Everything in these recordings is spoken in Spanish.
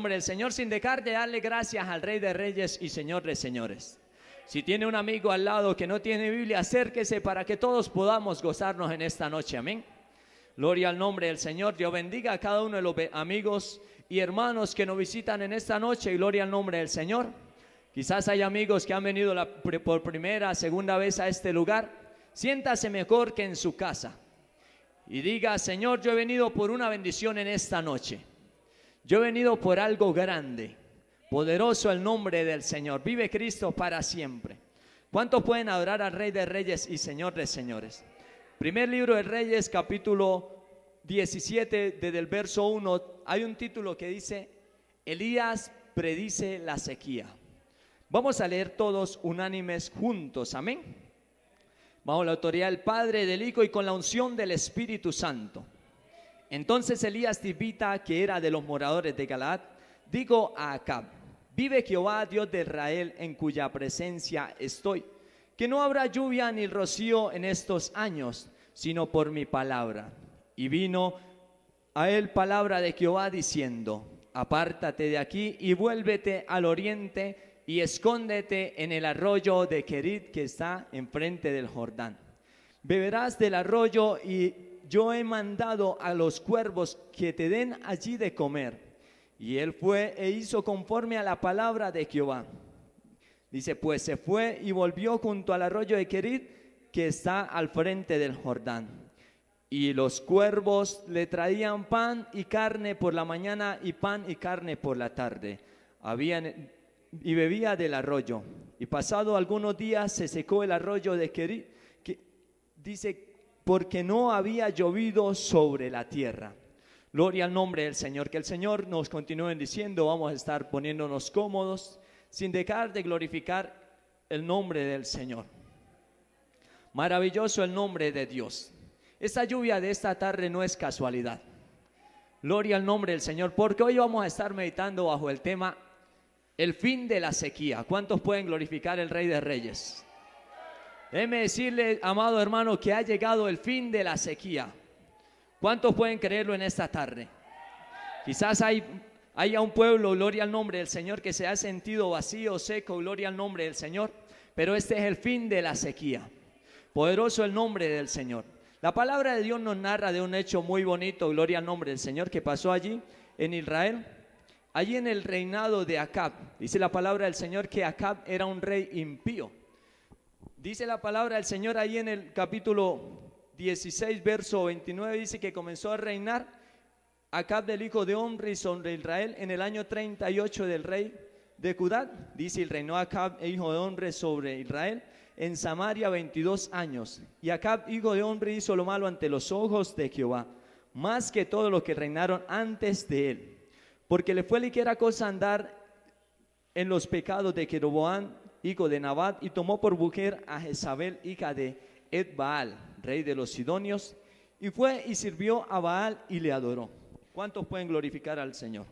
nombre del Señor, sin dejar de darle gracias al Rey de Reyes y Señor de Señores. Si tiene un amigo al lado que no tiene Biblia, acérquese para que todos podamos gozarnos en esta noche, amén. Gloria al nombre del Señor. Dios bendiga a cada uno de los amigos y hermanos que nos visitan en esta noche, y gloria al nombre del Señor. Quizás hay amigos que han venido por primera, segunda vez a este lugar. Siéntase mejor que en su casa y diga: Señor, yo he venido por una bendición en esta noche. Yo he venido por algo grande. Poderoso el nombre del Señor. Vive Cristo para siempre. ¿Cuántos pueden adorar al Rey de Reyes y Señor de Señores? Primer libro de Reyes, capítulo 17, desde el verso 1, hay un título que dice: Elías predice la sequía. Vamos a leer todos unánimes juntos, amén. Bajo la autoridad del Padre, del Hijo y con la unción del Espíritu Santo. Entonces Elías Tisbita, que era de los moradores de Galaad, dijo a Acab: vive Jehová, Dios de Israel, en cuya presencia estoy, que no habrá lluvia ni rocío en estos años, sino por mi palabra. Y vino a él palabra de Jehová diciendo: apártate de aquí y vuélvete al oriente y escóndete en el arroyo de Querit, que está enfrente del Jordán. Beberás del arroyo, y yo he mandado a los cuervos que te den allí de comer. Y él fue e hizo conforme a la palabra de Jehová. Dice: pues se fue y volvió junto al arroyo de Querit, que está al frente del Jordán. Y los cuervos le traían pan y carne por la mañana, y pan y carne por la tarde. Y bebía del arroyo. Y pasado algunos días se secó el arroyo de Querit, dice, porque no había llovido sobre la tierra. Gloria al nombre del Señor. Que el Señor nos continúe bendiciendo. Vamos a estar poniéndonos cómodos, sin dejar de glorificar el nombre del Señor. Maravilloso el nombre de Dios. Esta lluvia de esta tarde no es casualidad. Gloria al nombre del Señor, porque hoy vamos a estar meditando bajo el tema el fin de la sequía. ¿Cuántos pueden glorificar el Rey de Reyes? Déjeme decirle, amado hermano, que ha llegado el fin de la sequía. ¿Cuántos pueden creerlo en esta tarde? Quizás haya un pueblo, gloria al nombre del Señor, que se ha sentido vacío, seco, gloria al nombre del Señor, pero este es el fin de la sequía. Poderoso el nombre del Señor. La palabra de Dios nos narra de un hecho muy bonito, gloria al nombre del Señor, que pasó allí en Israel, allí en el reinado de Acab. Dice la palabra del Señor que Acab era un rey impío. Dice la palabra del Señor ahí en el capítulo 16, verso 29, dice que comenzó a reinar Acab del hijo de Omri sobre Israel en el año 38 del rey de Judá. Dice: y reinó Acab, hijo de Omri, sobre Israel en Samaria 22 años. Y Acab, hijo de Omri, hizo lo malo ante los ojos de Jehová, más que todos los que reinaron antes de él, porque le fue ligera cosa andar en los pecados de Jeroboam, hijo de Nabat, y tomó por mujer a Jezabel, hija de Ed-Baal, rey de los Sidonios, y fue y sirvió a Baal y le adoró. ¿Cuántos pueden glorificar al Señor?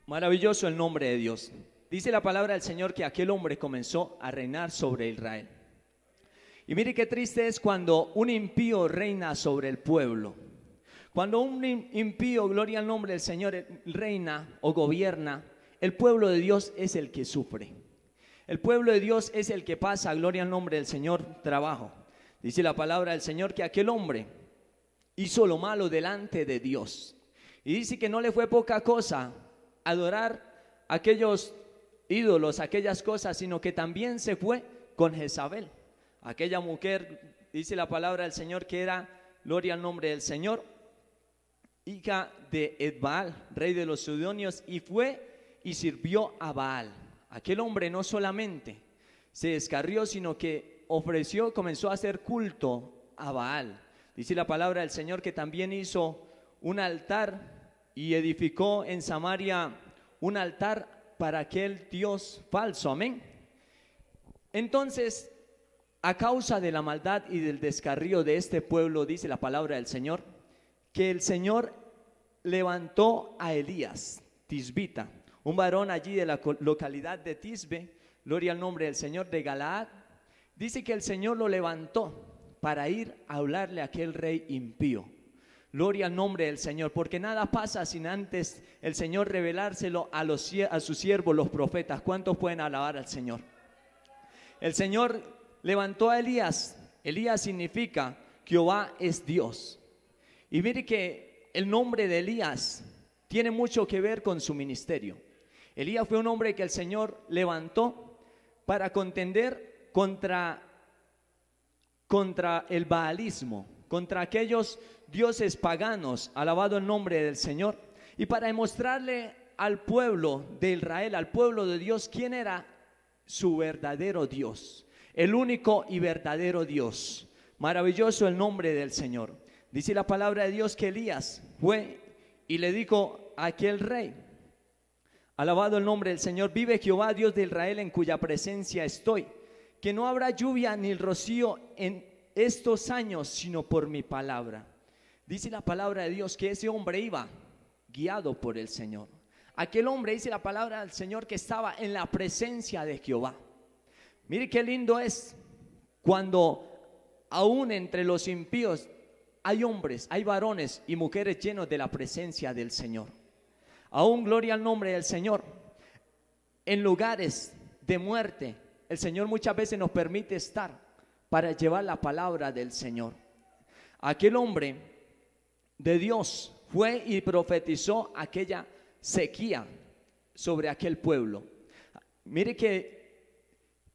Maravilloso el nombre de Dios. Dice la palabra del Señor que aquel hombre comenzó a reinar sobre Israel. Y mire qué triste es cuando un impío reina sobre el pueblo. Cuando un impío, gloria al nombre del Señor, reina o gobierna, el pueblo de Dios es el que sufre. El pueblo de Dios es el que pasa, gloria al nombre del Señor, trabajo. Dice la palabra del Señor que aquel hombre hizo lo malo delante de Dios. Y dice que no le fue poca cosa adorar aquellos ídolos, aquellas cosas, sino que también se fue con Jezabel. Aquella mujer, dice la palabra del Señor, que era, gloria al nombre del Señor, hija de Ed-Baal, rey de los Sidonios, y fue y sirvió a Baal. Aquel hombre no solamente se descarrió, sino que comenzó a hacer culto a Baal. Dice la palabra del Señor que también hizo un altar y edificó en Samaria un altar para aquel Dios falso, amén. Entonces, a causa de la maldad y del descarrío de este pueblo, dice la palabra del Señor, que el Señor levantó a Elías Tisbita, un varón allí de la localidad de Tisbe, gloria al nombre del Señor, de Galaad. Dice que el Señor lo levantó para ir a hablarle a aquel rey impío. Gloria al nombre del Señor, porque nada pasa sin antes el Señor revelárselo a sus siervos, los profetas. ¿Cuántos pueden alabar al Señor? El Señor levantó a Elías. Elías significa Jehová es Dios. Y mire que el nombre de Elías tiene mucho que ver con su ministerio. Elías fue un hombre que el Señor levantó para contender contra el baalismo, contra aquellos dioses paganos, alabado el nombre del Señor, y para demostrarle al pueblo de Israel, al pueblo de Dios, quién era su verdadero Dios, el único y verdadero Dios. Maravilloso el nombre del Señor. Dice la palabra de Dios que Elías fue y le dijo a aquel rey: alabado el nombre del Señor, vive Jehová Dios de Israel, en cuya presencia estoy, que no habrá lluvia ni rocío en estos años, sino por mi palabra. Dice la palabra de Dios que ese hombre iba guiado por el Señor. Aquel hombre, dice la palabra del Señor, que estaba en la presencia de Jehová. Mire qué lindo es cuando aún entre los impíos hay hombres, hay varones y mujeres llenos de la presencia del Señor. Aún, gloria al nombre del Señor, en lugares de muerte, el Señor muchas veces nos permite estar para llevar la palabra del Señor. Aquel hombre de Dios fue y profetizó aquella sequía sobre aquel pueblo. Mire que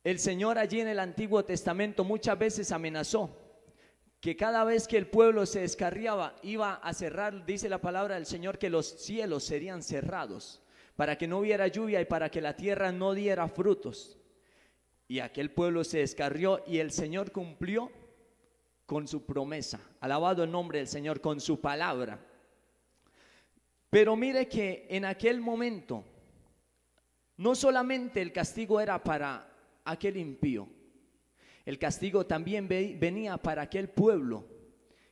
el Señor allí en el Antiguo Testamento muchas veces amenazó que cada vez que el pueblo se descarriaba iba a cerrar, dice la palabra del Señor, que los cielos serían cerrados para que no hubiera lluvia y para que la tierra no diera frutos. Y aquel pueblo se descarrió y el Señor cumplió con su promesa. Alabado el nombre del Señor, con su palabra. Pero mire que en aquel momento no solamente el castigo era para aquel impío, el castigo también venía para aquel pueblo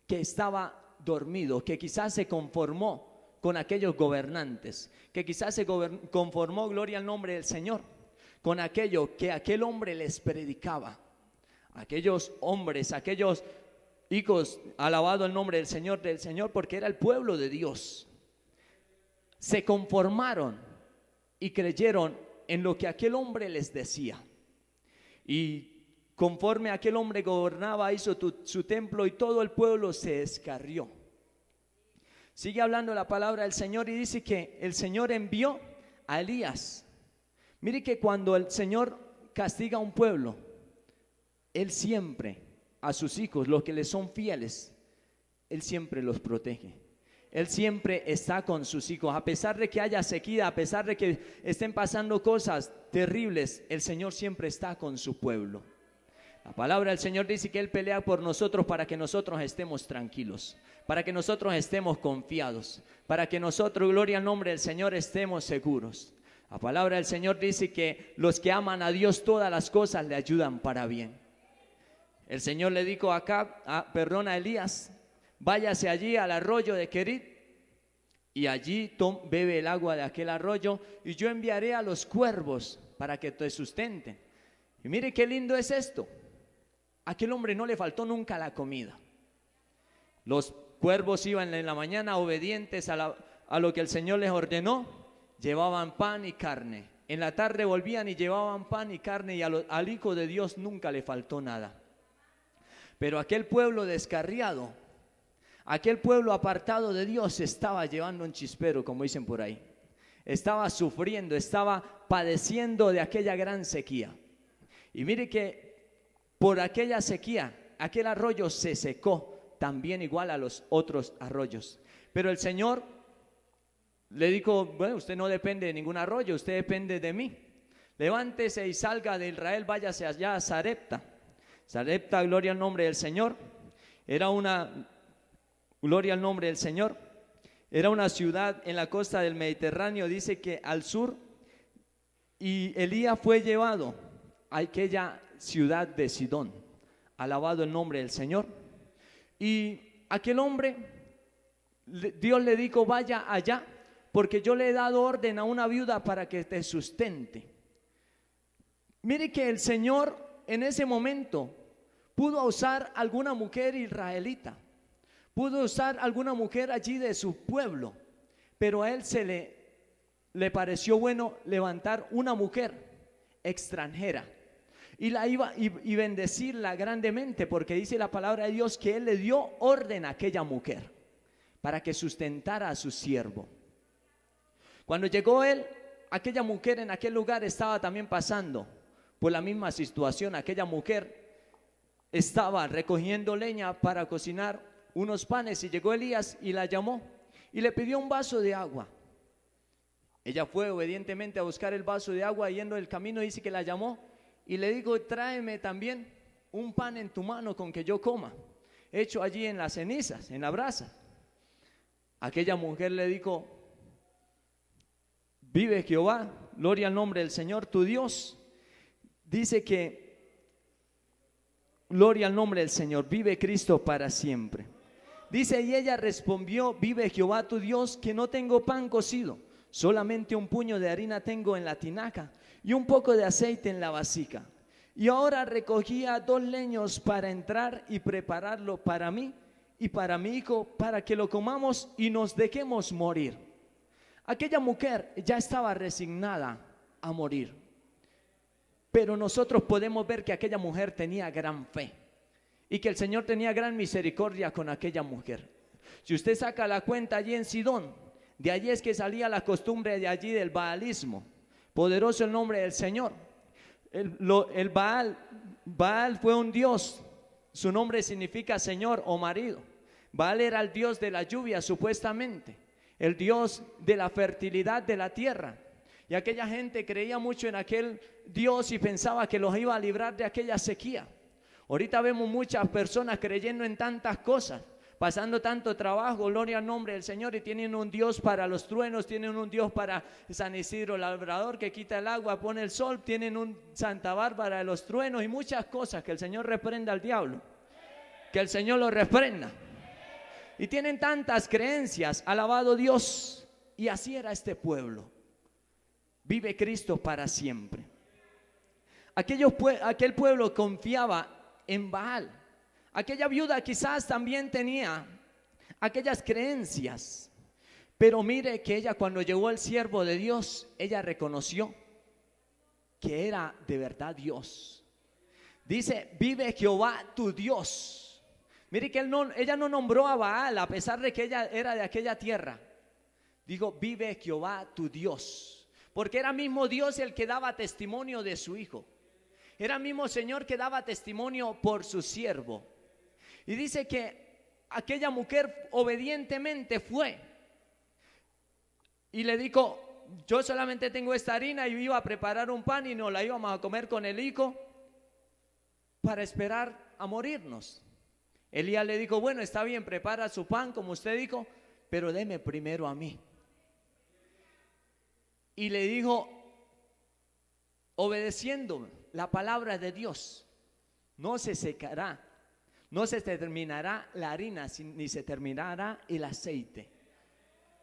que estaba dormido, que quizás se conformó con aquellos gobernantes, que quizás se conformó, gloria al nombre del Señor, con aquello que aquel hombre les predicaba. Aquellos hombres, aquellos hijos, alabado el nombre del Señor, porque era el pueblo de Dios, se conformaron y creyeron en lo que aquel hombre les decía. Y conforme aquel hombre gobernaba, hizo su templo y todo el pueblo se descarrió. Sigue hablando la palabra del Señor y dice que el Señor envió a Elías. Mire que cuando el Señor castiga a un pueblo, Él siempre a sus hijos, los que le son fieles, Él siempre los protege. Él siempre está con sus hijos. A pesar de que haya sequía, a pesar de que estén pasando cosas terribles, el Señor siempre está con su pueblo. La palabra del Señor dice que Él pelea por nosotros para que nosotros estemos tranquilos, para que nosotros estemos confiados, para que nosotros, gloria al nombre del Señor, estemos seguros. La palabra del Señor dice que los que aman a Dios, todas las cosas le ayudan para bien. El Señor le dijo a Elías: váyase allí al arroyo de Querit y allí bebe el agua de aquel arroyo, y yo enviaré a los cuervos para que te sustenten. Y mire qué lindo es esto. Aquel hombre no le faltó nunca la comida. Los cuervos iban en la mañana obedientes a lo que el Señor les ordenó, llevaban pan y carne. En la tarde volvían y llevaban pan y carne, y al Hijo de Dios nunca le faltó nada. Pero aquel pueblo descarriado, aquel pueblo apartado de Dios, estaba llevando un chispero, como dicen por ahí. Estaba sufriendo, estaba padeciendo de aquella gran sequía. Y mire que por aquella sequía, aquel arroyo se secó, también igual a los otros arroyos. Pero el Señor le dijo: bueno, usted no depende de ningún arroyo, usted depende de mí. Levántese y salga de Israel, váyase allá a Sarepta. Sarepta, gloria al nombre del Señor, gloria al nombre del Señor, era una ciudad en la costa del Mediterráneo, dice que al sur, y Elías fue llevado a aquella ciudad de Sidón, alabado el nombre del Señor. Y aquel hombre, Dios le dijo: vaya allá, porque yo le he dado orden a una viuda para que te sustente. Mire que el Señor en ese momento pudo usar alguna mujer israelita, Pudo usar alguna mujer allí de su pueblo, pero a él le pareció bueno levantar una mujer extranjera y la iba y bendecirla grandemente, porque dice la palabra de Dios que él le dio orden a aquella mujer para que sustentara a su siervo. Cuando llegó él, aquella mujer en aquel lugar estaba también pasando por la misma situación. Aquella mujer estaba recogiendo leña para cocinar unos panes y llegó Elías y la llamó y le pidió un vaso de agua. Ella fue obedientemente a buscar el vaso de agua, yendo el camino dice que la llamó y le dijo: tráeme también un pan en tu mano con que yo coma, hecho allí en las cenizas, en la brasa. Aquella mujer le dijo: vive Jehová, gloria al nombre del Señor tu Dios. Dice que gloria al nombre del Señor, vive Cristo para siempre. Dice: y ella respondió: vive Jehová tu Dios, que no tengo pan cocido, solamente un puño de harina tengo en la tinaja y un poco de aceite en la vasija. Y ahora recogía 2 leños para entrar y prepararlo para mí y para mi hijo, para que lo comamos y nos dejemos morir. Aquella mujer ya estaba resignada a morir, pero nosotros podemos ver que aquella mujer tenía gran fe y que el Señor tenía gran misericordia con aquella mujer. Si usted saca la cuenta allí en Sidón, de allí es que salía la costumbre de allí del baalismo. Poderoso el nombre del Señor. El Baal fue un dios, su nombre significa señor o marido. Baal era el dios de la lluvia supuestamente, el dios de la fertilidad de la tierra. Y aquella gente creía mucho en aquel dios y pensaba que los iba a librar de aquella sequía. Ahorita vemos muchas personas creyendo en tantas cosas, pasando tanto trabajo, gloria al nombre del Señor, y tienen un Dios para los truenos, tienen un Dios para San Isidro Labrador que quita el agua, pone el sol, tienen un Santa Bárbara de los truenos y muchas cosas. Que el Señor reprenda al diablo, que el Señor lo reprenda. Y tienen tantas creencias, alabado Dios. Y así era este pueblo. Vive Cristo para siempre. Aquel pueblo confiaba en Baal. Aquella viuda quizás también tenía aquellas creencias, pero mire que ella, cuando llegó el siervo de Dios, ella reconoció que era de verdad Dios. Dice: vive Jehová tu Dios. Mire que ella no nombró a Baal a pesar de que ella era de aquella tierra. Dijo: vive Jehová tu Dios, porque era mismo Dios el que daba testimonio de su hijo. Era mismo Señor que daba testimonio por su siervo. Y dice que aquella mujer obedientemente fue y le dijo: yo solamente tengo esta harina y iba a preparar un pan y nos la íbamos a comer con el hijo para esperar a morirnos. Elías le dijo: bueno, está bien, prepara su pan como usted dijo, pero deme primero a mí. Y le dijo, obedeciendo la palabra de Dios, no se secará, no se terminará la harina, ni se terminará el aceite.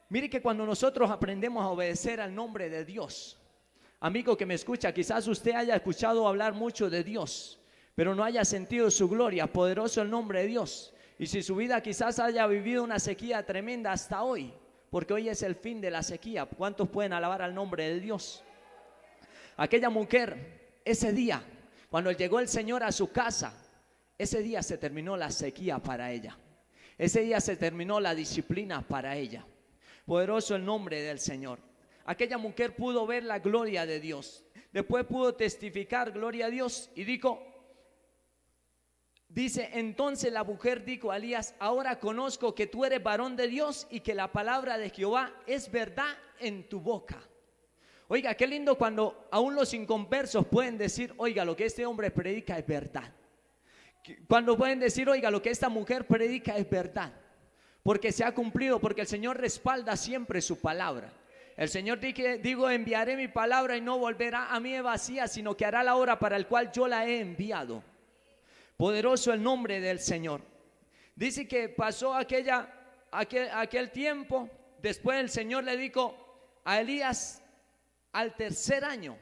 Mire que cuando nosotros aprendemos a obedecer al nombre de Dios, amigo que me escucha, quizás usted haya escuchado hablar mucho de Dios, pero no haya sentido su gloria. Poderoso el nombre de Dios. Y si su vida quizás haya vivido una sequía tremenda hasta hoy, porque hoy es el fin de la sequía, ¿cuántos pueden alabar al nombre de Dios? Aquella mujer, ese día, cuando llegó el Señor a su casa, ese día se terminó la sequía para ella. Ese día se terminó la disciplina para ella. Poderoso el nombre del Señor. Aquella mujer pudo ver la gloria de Dios. Después pudo testificar gloria a Dios y dice, entonces la mujer dijo a Elías: ahora conozco que tú eres varón de Dios y que la palabra de Jehová es verdad en tu boca. Oiga, qué lindo cuando aún los inconversos pueden decir: oiga, lo que este hombre predica es verdad. Cuando pueden decir: oiga, lo que esta mujer predica es verdad, porque se ha cumplido, porque el Señor respalda siempre su palabra. El Señor digo, enviaré mi palabra y no volverá a mí vacía, sino que hará la obra para el cual yo la he enviado. Poderoso el nombre del Señor. Dice que pasó aquel tiempo. Después el Señor le dijo a Elías al tercer año.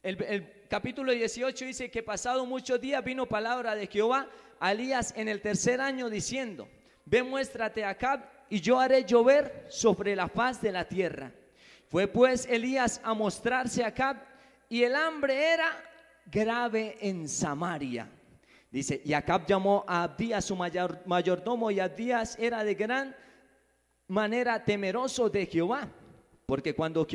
El capítulo 18 dice que pasado muchos días vino palabra de Jehová a Elías en el tercer año diciendo: ve, muéstrate a Acab, y yo haré llover sobre la faz de la tierra. Fue pues Elías a mostrarse a Acab, y el hambre era grave en Samaria. Dice, y Acab llamó a Abdías su mayordomo, y Abdías era de gran manera temeroso de Jehová, porque cuando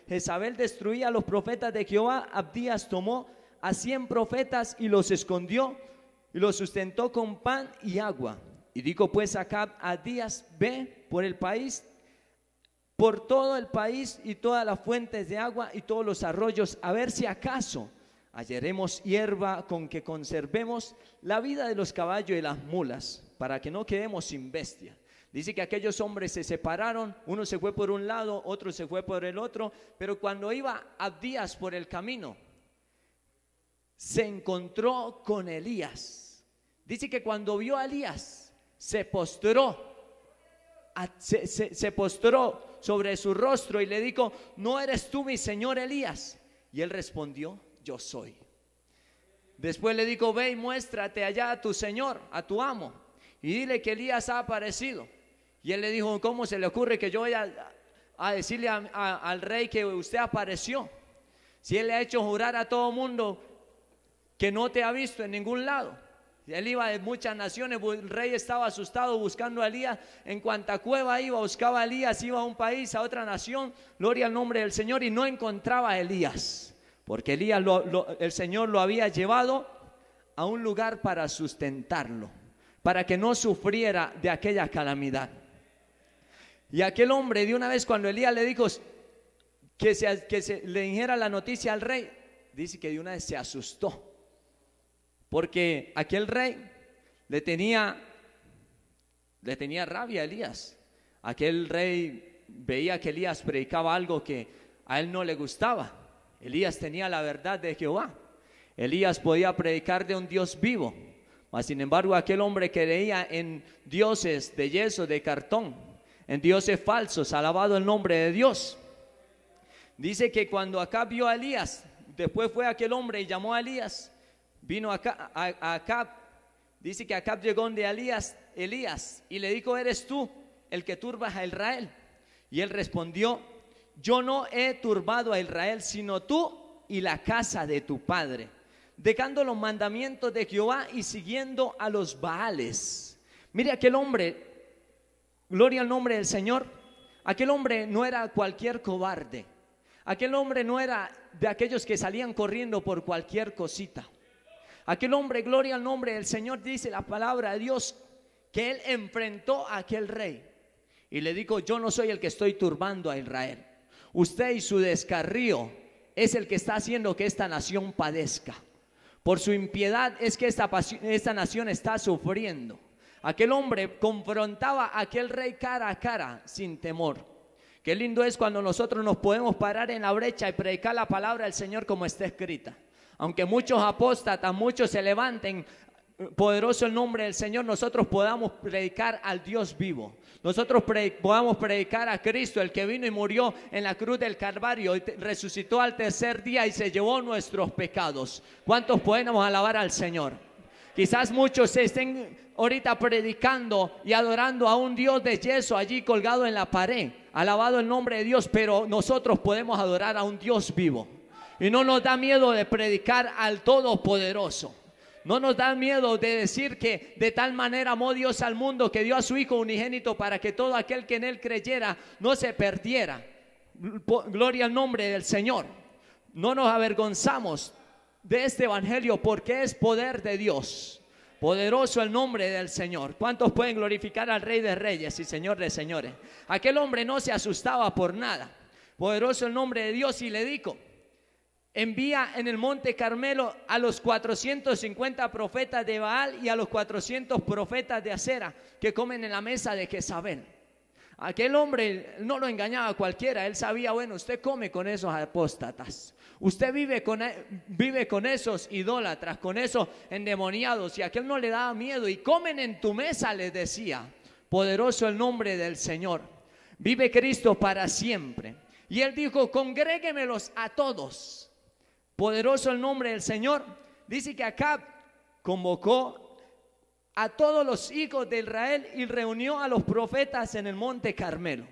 Jezabel destruía a los profetas de Jehová, Abdías tomó a 100 profetas y los escondió y los sustentó con pan y agua. Y dijo pues Acab a Abdías, ve por el país, por todo el país y todas las fuentes de agua y todos los arroyos, a ver si acaso hallaremos hierba con que conservemos la vida de los caballos y las mulas, para que no quedemos sin bestia. Dice que aquellos hombres se separaron, uno se fue por un lado, otro se fue por el otro, pero cuando iba Abdías por el camino, se encontró con Elías. Dice que cuando vio a Elías, se postró sobre su rostro y le dijo, ¿no eres tú mi señor Elías? Y él respondió, yo soy. Después le dijo, ve y muéstrate allá a tu señor, a tu amo, y dile que Elías ha aparecido. Y él le dijo, ¿cómo se le ocurre que yo vaya a decirle al rey que usted apareció? Si él le ha hecho jurar a todo mundo que no te ha visto en ningún lado. Él iba de muchas naciones, el rey estaba asustado buscando a Elías. En cuanta cueva iba, buscaba a Elías, iba a un país, a otra nación, gloria al nombre del Señor, y no encontraba a Elías, porque Elías el Señor lo había llevado a un lugar para sustentarlo, para que no sufriera de aquella calamidad. Y aquel hombre, de una vez, cuando Elías le dijo que le dijera la noticia al rey, dice que de una vez se asustó, porque aquel rey le tenía rabia a Elías. Aquel rey veía que Elías predicaba algo que a él no le gustaba. Elías tenía la verdad de Jehová. Elías podía predicar de un Dios vivo, mas sin embargo aquel hombre creía en dioses de yeso, de cartón, en dioses falsos. Alabado el nombre de Dios. Dice que cuando Acab vio a Elías, después fue aquel hombre y llamó a Elías. Vino a Acab. Dice que Acab llegó donde Elías y le dijo, ¿eres tú el que turbas a Israel? Y él respondió, yo no he turbado a Israel, sino tú y la casa de tu padre, dejando los mandamientos de Jehová y siguiendo a los Baales. Mire, aquel hombre, gloria al nombre del Señor, aquel hombre no era cualquier cobarde. Aquel hombre no era de aquellos que salían corriendo por cualquier cosita. Aquel hombre, gloria al nombre del Señor, dice la palabra de Dios, que él enfrentó a aquel rey y le dijo, yo no soy el que estoy turbando a Israel. Usted y su descarrío es el que está haciendo que esta nación padezca. Por su impiedad es que esta nación está sufriendo. Aquel hombre confrontaba a aquel rey cara a cara, sin temor. Qué lindo es cuando nosotros nos podemos parar en la brecha y predicar la palabra del Señor como está escrita. Aunque muchos apóstatas, muchos se levanten, poderoso el nombre del Señor, nosotros podamos predicar al Dios vivo. Nosotros podamos predicar a Cristo, el que vino y murió en la cruz del Calvario y resucitó al tercer día y se llevó nuestros pecados. ¿Cuántos podemos alabar al Señor? Quizás muchos estén ahorita predicando y adorando a un Dios de yeso allí colgado en la pared. Alabado el nombre de Dios, pero nosotros podemos adorar a un Dios vivo. Y no nos da miedo de predicar al Todopoderoso. No nos da miedo de decir que de tal manera amó Dios al mundo que dio a su Hijo unigénito para que todo aquel que en Él creyera no se perdiera. Gloria al nombre del Señor. No nos avergonzamos de este evangelio porque es poder de Dios. Poderoso el nombre del Señor. ¿Cuántos pueden glorificar al Rey de Reyes y Señor de Señores? Aquel hombre no se asustaba por nada. Poderoso el nombre de Dios, y le dijo, envía en el monte Carmelo a los 450 profetas de Baal y a los 400 profetas de Acera que comen en la mesa de Jezabel. Aquel hombre no lo engañaba a cualquiera. Él sabía, bueno, usted come con esos apóstatas, usted vive con esos idólatras, con esos endemoniados, y aquel no le daba miedo. Y comen en tu mesa, les decía. Poderoso el nombre del Señor. Vive Cristo para siempre. Y él dijo, congréguemelos a todos. Poderoso el nombre del Señor. Dice que Acab convocó a todos los hijos de Israel y reunió a los profetas en el monte Carmelo.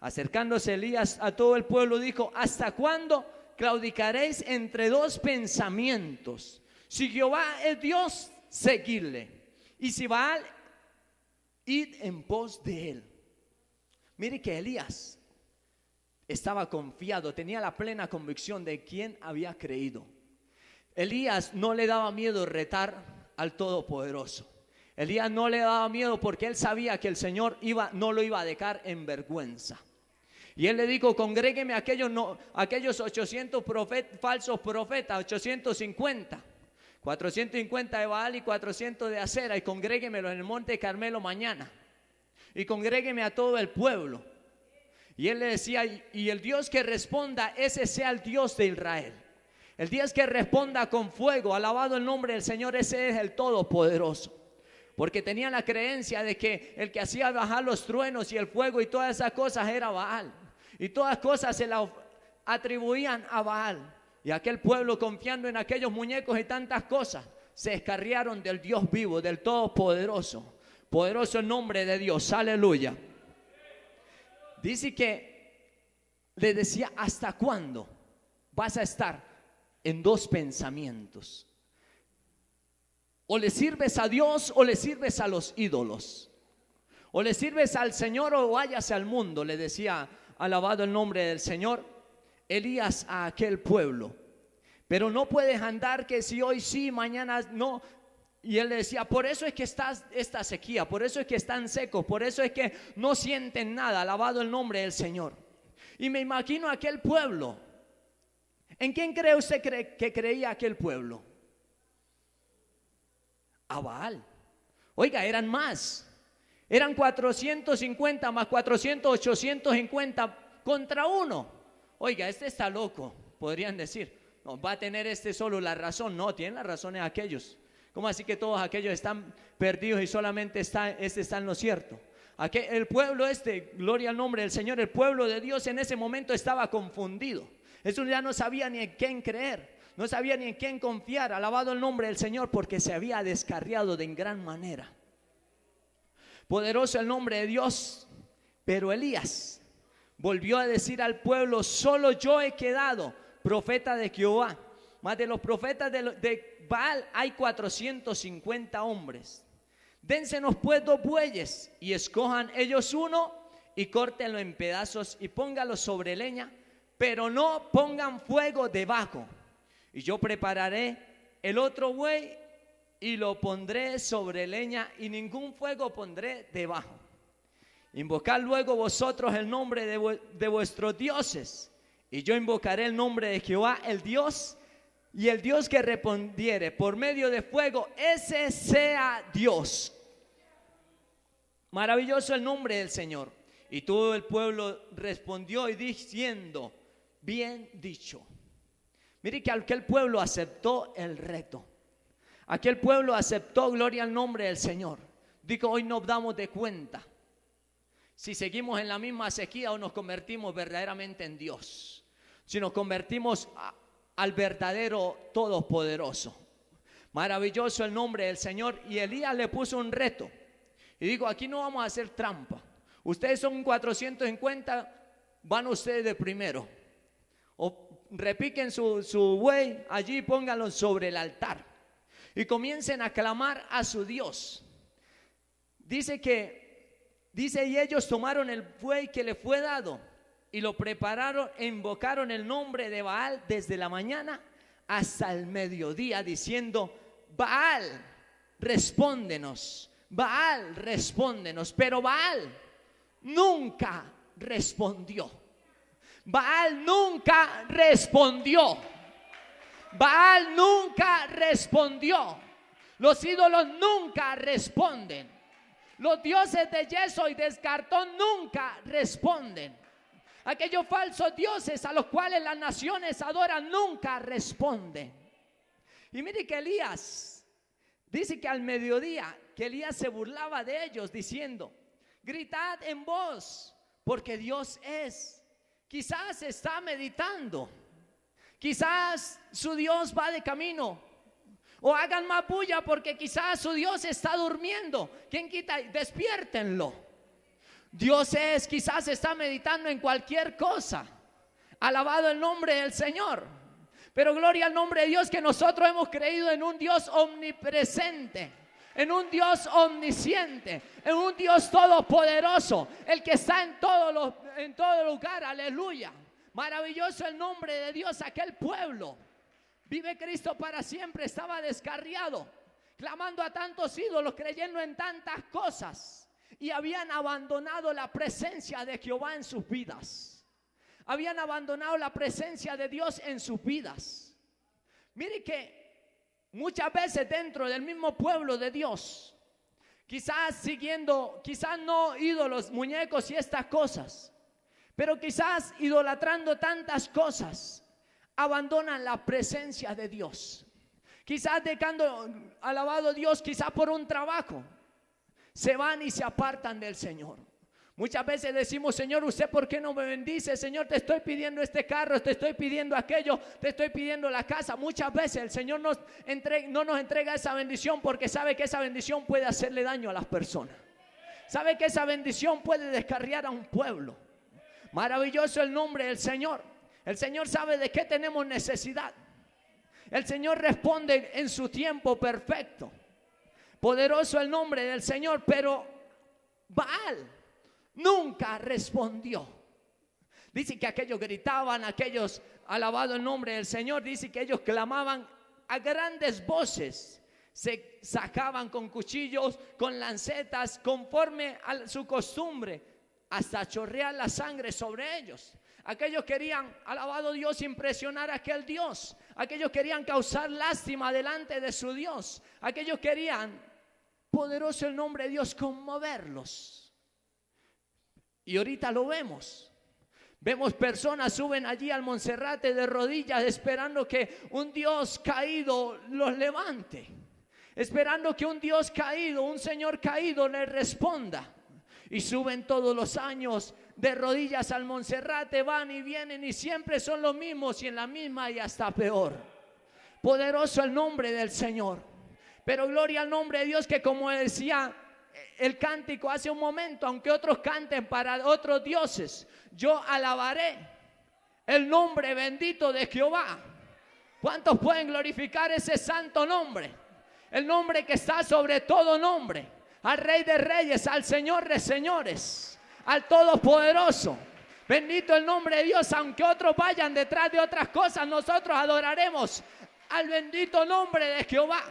Acercándose Elías a todo el pueblo, dijo: ¿hasta cuándo claudicaréis entre dos pensamientos? Si Jehová es Dios, seguidle, y si Baal, id en pos de él. Mire que Elías estaba confiado, tenía la plena convicción de quién había creído. Elías no le daba miedo retar al Todopoderoso. Elías no le daba miedo porque él sabía que el Señor no lo iba a dejar en vergüenza. Y él le dijo: congrégueme aquellos 800 falsos profetas, 850. 450 de Baal y 400 de Acera, y congréguemelo en el monte Carmelo mañana. Y congrégueme a todo el pueblo. Y él le decía: y el Dios que responda, ese sea el Dios de Israel. El Dios que responda con fuego, alabado el nombre del Señor, ese es el Todopoderoso. Porque tenían la creencia de que el que hacía bajar los truenos y el fuego y todas esas cosas era Baal. Y todas cosas se las atribuían a Baal. Y aquel pueblo, confiando en aquellos muñecos y tantas cosas, se descarriaron del Dios vivo, del Todopoderoso. Poderoso el nombre de Dios, aleluya. Dice que le decía: ¿hasta cuándo vas a estar en dos pensamientos? O le sirves a Dios o le sirves a los ídolos. O le sirves al Señor o vayas al mundo, le decía, alabado el nombre del Señor, Elías a aquel pueblo. Pero no puedes andar que si hoy sí, mañana no. Y él le decía: por eso es que está esta sequía, por eso es que están secos, por eso es que no sienten nada, alabado el nombre del Señor. Y me imagino aquel pueblo. ¿En quién cree usted que creía aquel pueblo? A Baal. Oiga, eran más. Eran 450 más 400, 850 contra uno. Oiga, este está loco, podrían decir. No, va a tener este solo la razón. No, tienen la razón en aquellos. ¿Cómo así que todos aquellos están perdidos y solamente está en lo cierto? El pueblo gloria al nombre del Señor, el pueblo de Dios en ese momento estaba confundido. Eso ya no sabía ni en quién creer, no sabía ni en quién confiar, alabado el nombre del Señor, porque se había descarriado de en gran manera. Poderoso el nombre de Dios. Pero Elías volvió a decir al pueblo: solo yo he quedado profeta de Jehová, mas de los profetas de Baal hay 450 hombres. Dénsenos pues 2 bueyes y escojan ellos uno y córtenlo en pedazos y póngalo sobre leña, pero no pongan fuego debajo. Y yo prepararé el otro buey y lo pondré sobre leña y ningún fuego pondré debajo. Invocad luego vosotros el nombre de vuestros dioses, y yo invocaré el nombre de Jehová, el Dios, y el Dios que respondiere por medio de fuego, ese sea Dios. Maravilloso el nombre del Señor. Y todo el pueblo respondió y diciendo: bien dicho. Mire que aquel pueblo aceptó el reto. Aquel pueblo aceptó, gloria al nombre del Señor. Dijo: hoy nos damos de cuenta si seguimos en la misma sequía o nos convertimos verdaderamente en Dios, si nos convertimos al verdadero Todopoderoso. Maravilloso el nombre del Señor. Y Elías le puso un reto y dijo: aquí no vamos a hacer trampa. Ustedes son 450, van ustedes de primero. O repiquen su buey allí y pónganlo sobre el altar y comiencen a clamar a su Dios. Dice y ellos tomaron el buey que le fue dado y lo prepararon e invocaron el nombre de Baal desde la mañana hasta el mediodía, diciendo: Baal, respóndenos, Baal, respóndenos. Pero Baal nunca respondió. Baal nunca respondió. Baal nunca respondió. Los ídolos nunca responden. Los dioses de yeso y de cartón nunca responden. Aquellos falsos dioses a los cuales las naciones adoran nunca responden. Y mire que Elías dice que al mediodía, que Elías se burlaba de ellos diciendo: gritad en voz, porque Dios es. Quizás está meditando, quizás su Dios va de camino, O hagan más bulla porque quizás su Dios está durmiendo. ¿Quién quita? Despiértenlo. Dios quizás está meditando en cualquier cosa. Alabado el nombre del Señor. Pero gloria al nombre de Dios, que nosotros hemos creído en un Dios omnipresente, en un Dios omnisciente, en un Dios todopoderoso, el que está en todo lugar. Aleluya. Maravilloso el nombre de Dios. Aquel pueblo, vive Cristo para siempre, estaba descarriado, clamando a tantos ídolos, creyendo en tantas cosas, y habían abandonado la presencia de Jehová en sus vidas. Habían abandonado la presencia de Dios en sus vidas. Mire que muchas veces dentro del mismo pueblo de Dios, quizás no ídolos, muñecos y estas cosas, pero quizás idolatrando tantas cosas, abandonan la presencia de Dios. Quizás dejando, alabado Dios, quizás por un trabajo, se van y se apartan del Señor. Muchas veces decimos: Señor, ¿usted por qué no me bendice? Señor, te estoy pidiendo este carro, te estoy pidiendo aquello, te estoy pidiendo la casa. Muchas veces el Señor no nos entrega esa bendición porque sabe que esa bendición puede hacerle daño a las personas. Sabe que esa bendición puede descarriar a un pueblo. Maravilloso el nombre del Señor. El Señor sabe de qué tenemos necesidad. El Señor responde en su tiempo perfecto. Poderoso el nombre del Señor. Pero Baal nunca respondió. Dice que aquellos gritaban, aquellos, alabado el nombre del Señor, dice que ellos clamaban a grandes voces, se sacaban con cuchillos, con lancetas, conforme a su costumbre, hasta chorrear la sangre sobre ellos. Aquellos querían, alabado Dios, impresionar a aquel Dios. Aquellos querían causar lástima delante de su Dios. Aquellos querían, poderoso el nombre de Dios, conmoverlos. Y ahorita lo vemos. Vemos personas suben allí al Monserrate de rodillas, esperando que un Dios caído los levante, esperando que un Dios caído, un Señor caído les responda. Y suben todos los años de rodillas al Monserrate, van y vienen y siempre son los mismos, y en la misma y hasta peor. Poderoso el nombre del Señor. Pero gloria al nombre de Dios, que como decía el cántico hace un momento, aunque otros canten para otros dioses, yo alabaré el nombre bendito de Jehová. ¿Cuántos pueden glorificar ese santo nombre? El nombre que está sobre todo nombre, al Rey de Reyes, al Señor de Señores, al Todopoderoso. Bendito el nombre de Dios. Aunque otros vayan detrás de otras cosas, nosotros adoraremos al bendito nombre de Jehová,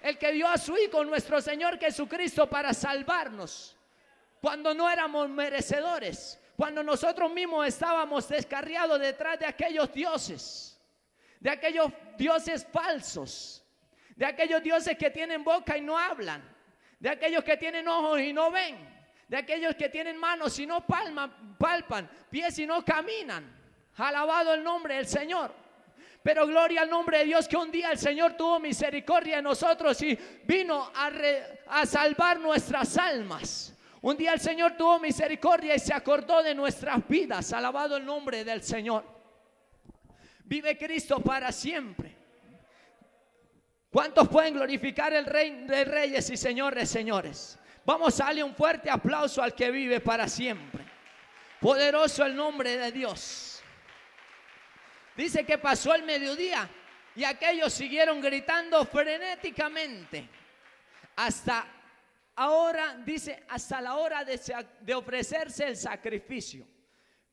el que dio a su Hijo nuestro Señor Jesucristo para salvarnos cuando no éramos merecedores, cuando nosotros mismos estábamos descarriados detrás de aquellos dioses falsos, de aquellos dioses que tienen boca y no hablan, de aquellos que tienen ojos y no ven, de aquellos que tienen manos y no palpan, pies y no caminan. Alabado el nombre del Señor. Pero gloria al nombre de Dios, que un día el Señor tuvo misericordia de nosotros y vino a salvar nuestras almas. Un día el Señor tuvo misericordia y se acordó de nuestras vidas. Alabado el nombre del Señor. Vive Cristo para siempre. ¿Cuántos pueden glorificar el Rey de Reyes y Señor de Señores? Vamos a darle un fuerte aplauso al que vive para siempre. Poderoso el nombre de Dios. Dice que pasó el mediodía y aquellos siguieron gritando frenéticamente hasta ahora, dice, hasta la hora de ofrecerse el sacrificio.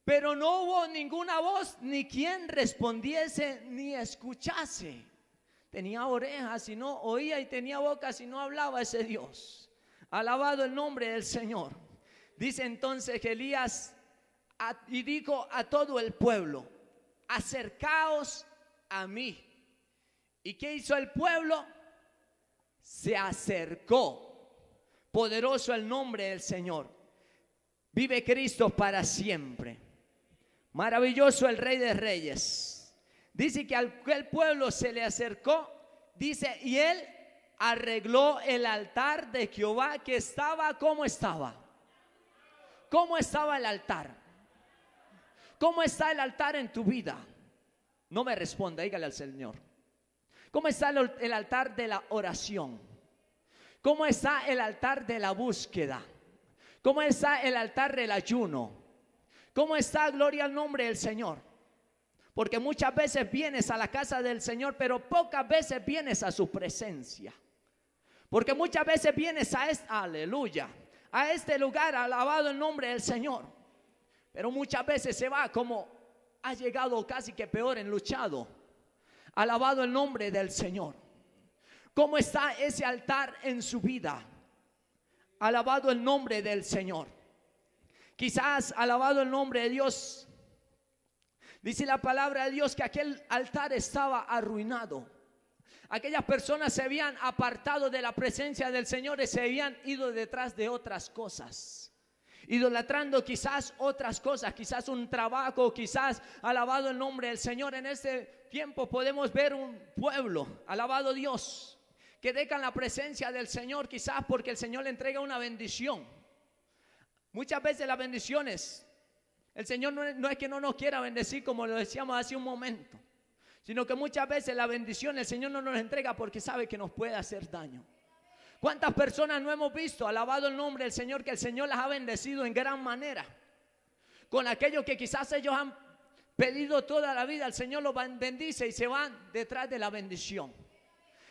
Pero no hubo ninguna voz, ni quien respondiese, ni escuchase. Tenía orejas y no oía, y tenía boca y no hablaba ese Dios. Alabado el nombre del Señor. Dice entonces Elías y dijo a todo el pueblo: acercaos a mí. ¿Y qué hizo el pueblo? Se acercó. Poderoso el nombre del Señor. Vive Cristo para siempre. Maravilloso el Rey de Reyes. Dice que aquel pueblo se le acercó, dice, y él arregló el altar de Jehová, que estaba, ¿cómo estaba? ¿Cómo estaba el altar? ¿Cómo está el altar en tu vida? No me responda, dígale al Señor. ¿Cómo está el altar de la oración? ¿Cómo está el altar de la búsqueda? ¿Cómo está el altar del ayuno? ¿Cómo está, gloria al nombre del Señor? Porque muchas veces vienes a la casa del Señor, pero pocas veces vienes a su presencia. Porque muchas veces vienes aleluya, a este lugar, alabado el nombre del Señor. Pero muchas veces se va como ha llegado casi que peor enluchado. Alabado el nombre del Señor. ¿Cómo está ese altar en su vida? Alabado el nombre del Señor. Quizás, alabado el nombre de Dios, dice la palabra de Dios que aquel altar estaba arruinado. Aquellas personas se habían apartado de la presencia del Señor y se habían ido detrás de otras cosas, idolatrando quizás otras cosas, quizás un trabajo, quizás, alabado el nombre del Señor. En este tiempo podemos ver un pueblo, alabado Dios, que dejan la presencia del Señor, quizás porque el Señor le entrega una bendición. Muchas veces las bendiciones, el Señor no es que no nos quiera bendecir, como lo decíamos hace un momento, sino que muchas veces la bendición el Señor no nos entrega porque sabe que nos puede hacer daño. ¿Cuántas personas no hemos visto, alabado el nombre del Señor, que el Señor las ha bendecido en gran manera? Con aquello que quizás ellos han pedido toda la vida, el Señor los bendice y se van detrás de la bendición.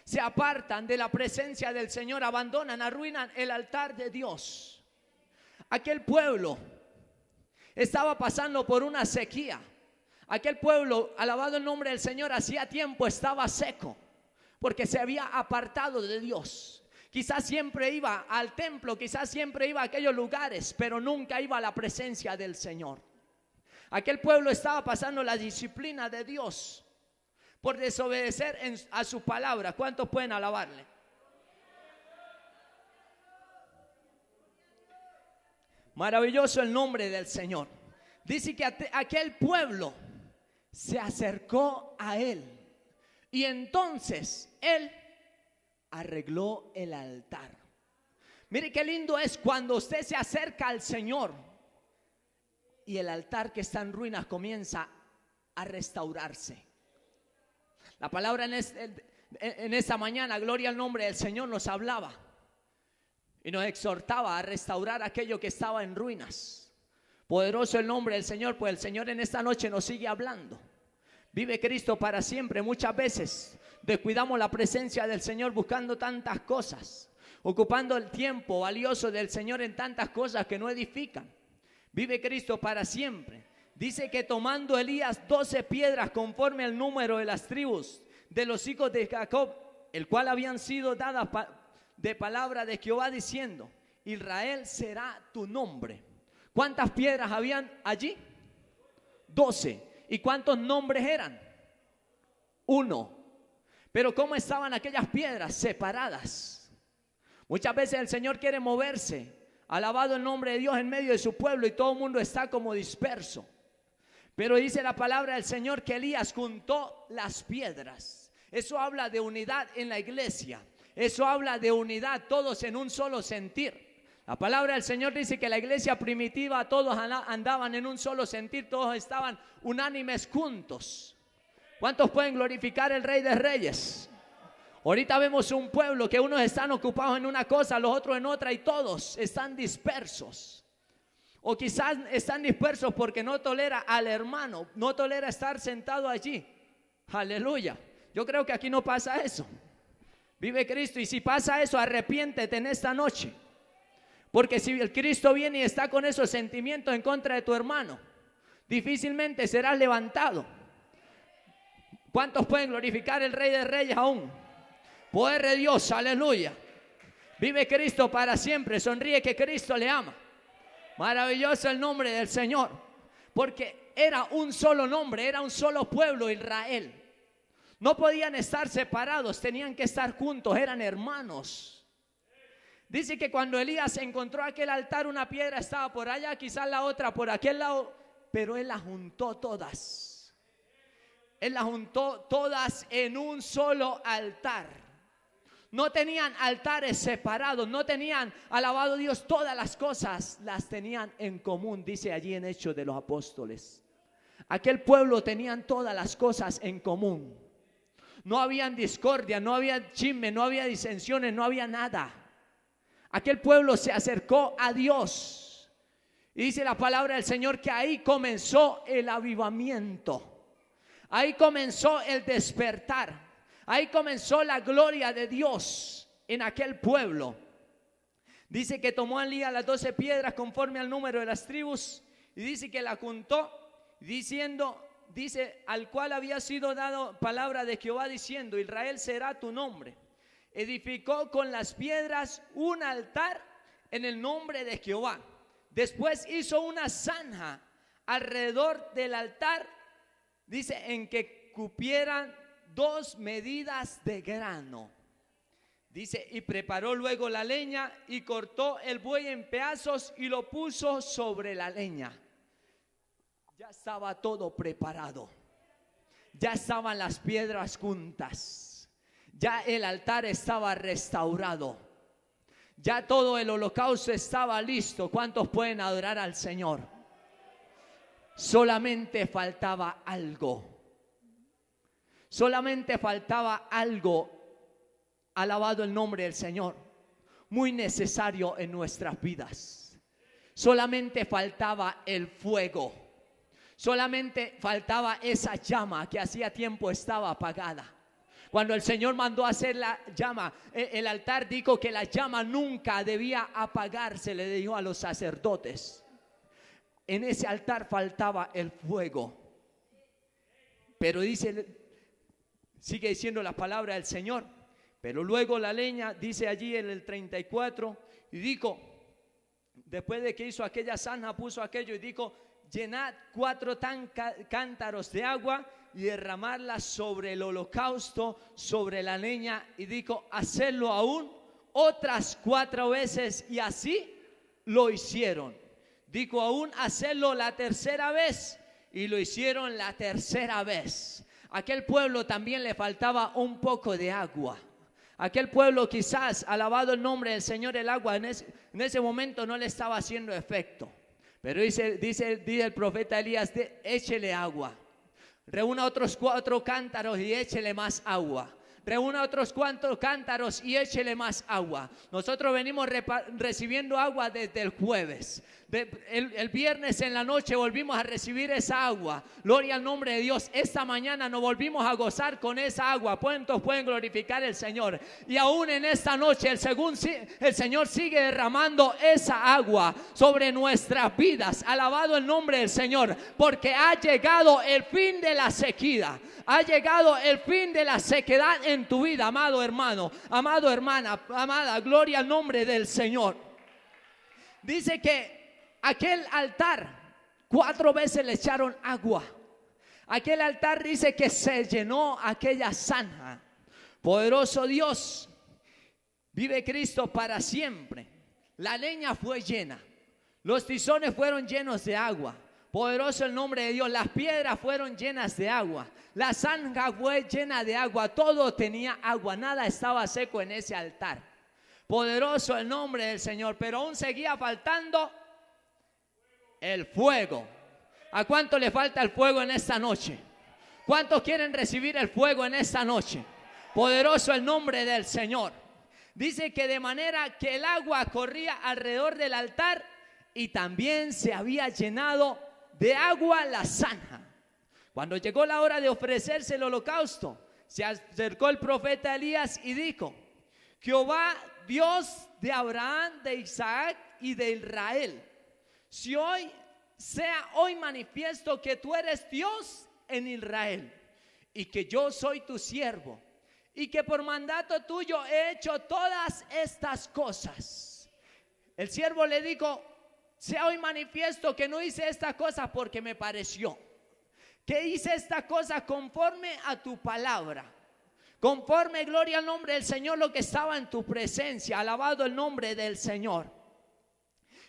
Se apartan de la presencia del Señor, abandonan, arruinan el altar de Dios. Aquel pueblo estaba pasando por una sequía. Aquel pueblo, alabado el nombre del Señor, hacía tiempo estaba seco porque se había apartado de Dios. Quizás siempre iba al templo, quizás siempre iba a aquellos lugares, pero nunca iba a la presencia del Señor. Aquel pueblo estaba pasando la disciplina de Dios por desobedecer a su palabra. ¿Cuántos pueden alabarle? Maravilloso el nombre del Señor. Dice que aquel pueblo se acercó a él y entonces él arregló el altar. Mire qué lindo es cuando usted se acerca al Señor y el altar que está en ruinas comienza a restaurarse. La palabra en esta mañana, gloria al nombre del Señor, nos hablaba y nos exhortaba a restaurar aquello que estaba en ruinas. Poderoso el nombre del Señor, pues el Señor en esta noche nos sigue hablando. Vive Cristo para siempre. Muchas veces descuidamos la presencia del Señor buscando tantas cosas, ocupando el tiempo valioso del Señor en tantas cosas que no edifican. Vive Cristo para siempre. Dice que tomando Elías 12 piedras conforme al número de las tribus de los hijos de Jacob, el cual habían sido dadas de palabra de Jehová, diciendo: Israel será tu nombre. ¿Cuántas piedras habían allí? 12. ¿Y cuántos nombres eran? 1. Pero ¿cómo estaban aquellas piedras? Separadas. Muchas veces el Señor quiere moverse, alabado el nombre de Dios, en medio de su pueblo, y todo el mundo está como disperso. Pero dice la palabra del Señor que Elías juntó las piedras. Eso habla de unidad en la iglesia. Eso habla de unidad, todos en un solo sentir. La palabra del Señor dice que la iglesia primitiva todos andaban en un solo sentir, todos estaban unánimes juntos. ¿Cuántos pueden glorificar el Rey de Reyes? Ahorita vemos un pueblo que unos están ocupados en una cosa, los otros en otra, y todos están dispersos. O quizás están dispersos porque no tolera al hermano, no tolera estar sentado allí. Aleluya. Yo creo que aquí no pasa eso. Vive Cristo, y si pasa eso, arrepiéntete en esta noche. Porque si el Cristo viene y está con esos sentimientos en contra de tu hermano, difícilmente serás levantado. ¿Cuántos pueden glorificar el Rey de Reyes aún? Poder de Dios, aleluya. Vive Cristo para siempre, sonríe que Cristo le ama. Maravilloso el nombre del Señor. Porque era un solo nombre, era un solo pueblo, Israel. No podían estar separados, tenían que estar juntos, eran hermanos. Dice que cuando Elías encontró aquel altar, una piedra estaba por allá, quizás la otra por aquel lado, pero él las juntó todas. Él las juntó todas en un solo altar. No tenían altares separados, no tenían, alabado Dios, todas las cosas las tenían en común, dice allí en Hechos de los Apóstoles. Aquel pueblo tenían todas las cosas en común. No había discordia, no había chisme, no había disensiones, no había nada. Aquel pueblo se acercó a Dios. Y dice la palabra del Señor que ahí comenzó el avivamiento. Ahí comenzó el despertar. Ahí comenzó la gloria de Dios en aquel pueblo. Dice que tomó Elías las 12 piedras conforme al número de las tribus. Y dice que la contó diciendo... Dice, al cual había sido dado palabra de Jehová diciendo: Israel será tu nombre. Edificó con las piedras un altar en el nombre de Jehová. Después hizo una zanja alrededor del altar, dice, en que cupieran 2 medidas de grano. Dice, y preparó luego la leña y cortó el buey en pedazos y lo puso sobre la leña. Ya estaba todo preparado. Ya estaban las piedras juntas. Ya el altar estaba restaurado. Ya todo el holocausto estaba listo. ¿Cuántos pueden adorar al Señor? Solamente faltaba algo. Solamente faltaba algo. Alabado el nombre del Señor. Muy necesario en nuestras vidas. Solamente faltaba el fuego. Solamente faltaba esa llama que hacía tiempo estaba apagada. Cuando el Señor mandó a hacer la llama, el altar dijo que la llama nunca debía apagarse, le dijo a los sacerdotes. En ese altar faltaba el fuego. Pero dice, sigue diciendo la palabra del Señor. Pero luego la leña, dice allí en el 34, y dijo, después de que hizo aquella zanja, puso aquello y dijo: llenad 4 cántaros de agua y derramarla sobre el holocausto, sobre la leña. Y dijo: hacerlo aún otras 4 veces. Y así lo hicieron. Dijo: aún hacerlo la tercera vez. Y lo hicieron la tercera vez. Aquel pueblo también le faltaba un poco de agua. Aquel pueblo quizás, alabado el nombre del Señor, el agua en ese momento no le estaba haciendo efecto. Pero dice el profeta Elías: échele agua. Reúna otros 4 cántaros y échele más agua. Reúna otros 4 cántaros y échele más agua. Nosotros venimos recibiendo agua desde el jueves. El viernes en la noche volvimos a recibir esa agua. Gloria al nombre de Dios. Esta mañana nos volvimos a gozar con esa agua. ¿Cuántos pueden glorificar al Señor? Y aún en esta noche el Señor sigue derramando esa agua sobre nuestras vidas. Alabado el nombre del Señor, porque ha llegado el fin de la sequía. Ha llegado el fin de la sequedad en tu vida, amado hermano, amado hermana, amada. Gloria al nombre del Señor. Dice que aquel altar 4 veces le echaron agua. Aquel altar dice que se llenó aquella zanja. Poderoso Dios, vive Cristo para siempre. La leña fue llena. Los tizones fueron llenos de agua. Poderoso el nombre de Dios. Las piedras fueron llenas de agua. La zanja fue llena de agua. Todo tenía agua. Nada estaba seco en ese altar. Poderoso el nombre del Señor. Pero aún seguía faltando el fuego. ¿A cuánto le falta el fuego en esta noche? ¿Cuántos quieren recibir el fuego en esta noche? Poderoso el nombre del Señor. Dice que de manera que el agua corría alrededor del altar y también se había llenado de agua la zanja. Cuando llegó la hora de ofrecerse el holocausto, se acercó el profeta Elías y dijo: Jehová, Dios de Abraham, de Isaac y de Israel, sea hoy manifiesto que tú eres Dios en Israel y que yo soy tu siervo y que por mandato tuyo he hecho todas estas cosas. El siervo le dijo: sea hoy manifiesto que no hice esta cosa porque me pareció, que hice esta cosa conforme a tu palabra, conforme, gloria al nombre del Señor, lo que estaba en tu presencia. Alabado el nombre del Señor.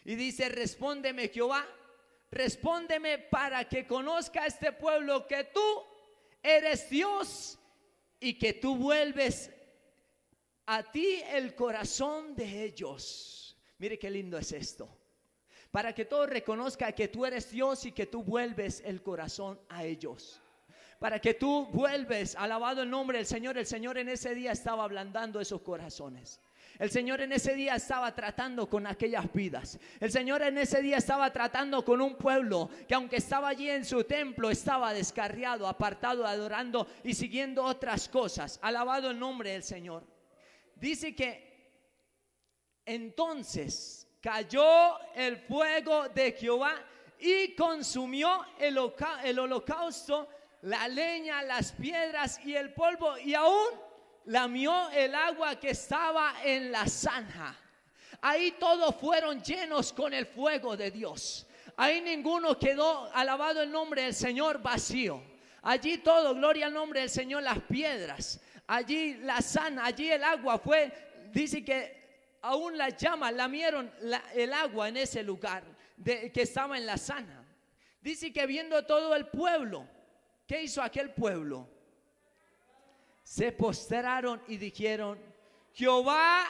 Y dice: respóndeme, Jehová, respóndeme para que conozca este pueblo que tú eres Dios y que tú vuelves a ti el corazón de ellos. Mire qué lindo es esto. Para que todos reconozcan que tú eres Dios y que tú vuelves el corazón a ellos. para que tú vuelves, alabado el nombre del Señor. El Señor en ese día estaba ablandando esos corazones. El Señor en ese día estaba tratando con aquellas vidas. El Señor en ese día estaba tratando con un pueblo que, aunque estaba allí en su templo, estaba descarriado, apartado, adorando y siguiendo otras cosas. Alabado el nombre del Señor. Dice que entonces cayó el fuego de Jehová y consumió el holocausto, la leña, las piedras y el polvo, y aún lamió el agua que estaba en la zanja. Ahí todos fueron llenos con el fuego de Dios. Ahí ninguno quedó, alabado el nombre del Señor, vacío. Allí todo, gloria al nombre del Señor, las piedras, allí la zanja, allí el agua fue, dice que aún las llamas lamieron el agua en ese lugar que estaba en la zanja. Dice que viendo todo el pueblo, ¿qué hizo aquel pueblo? Se postraron y dijeron: Jehová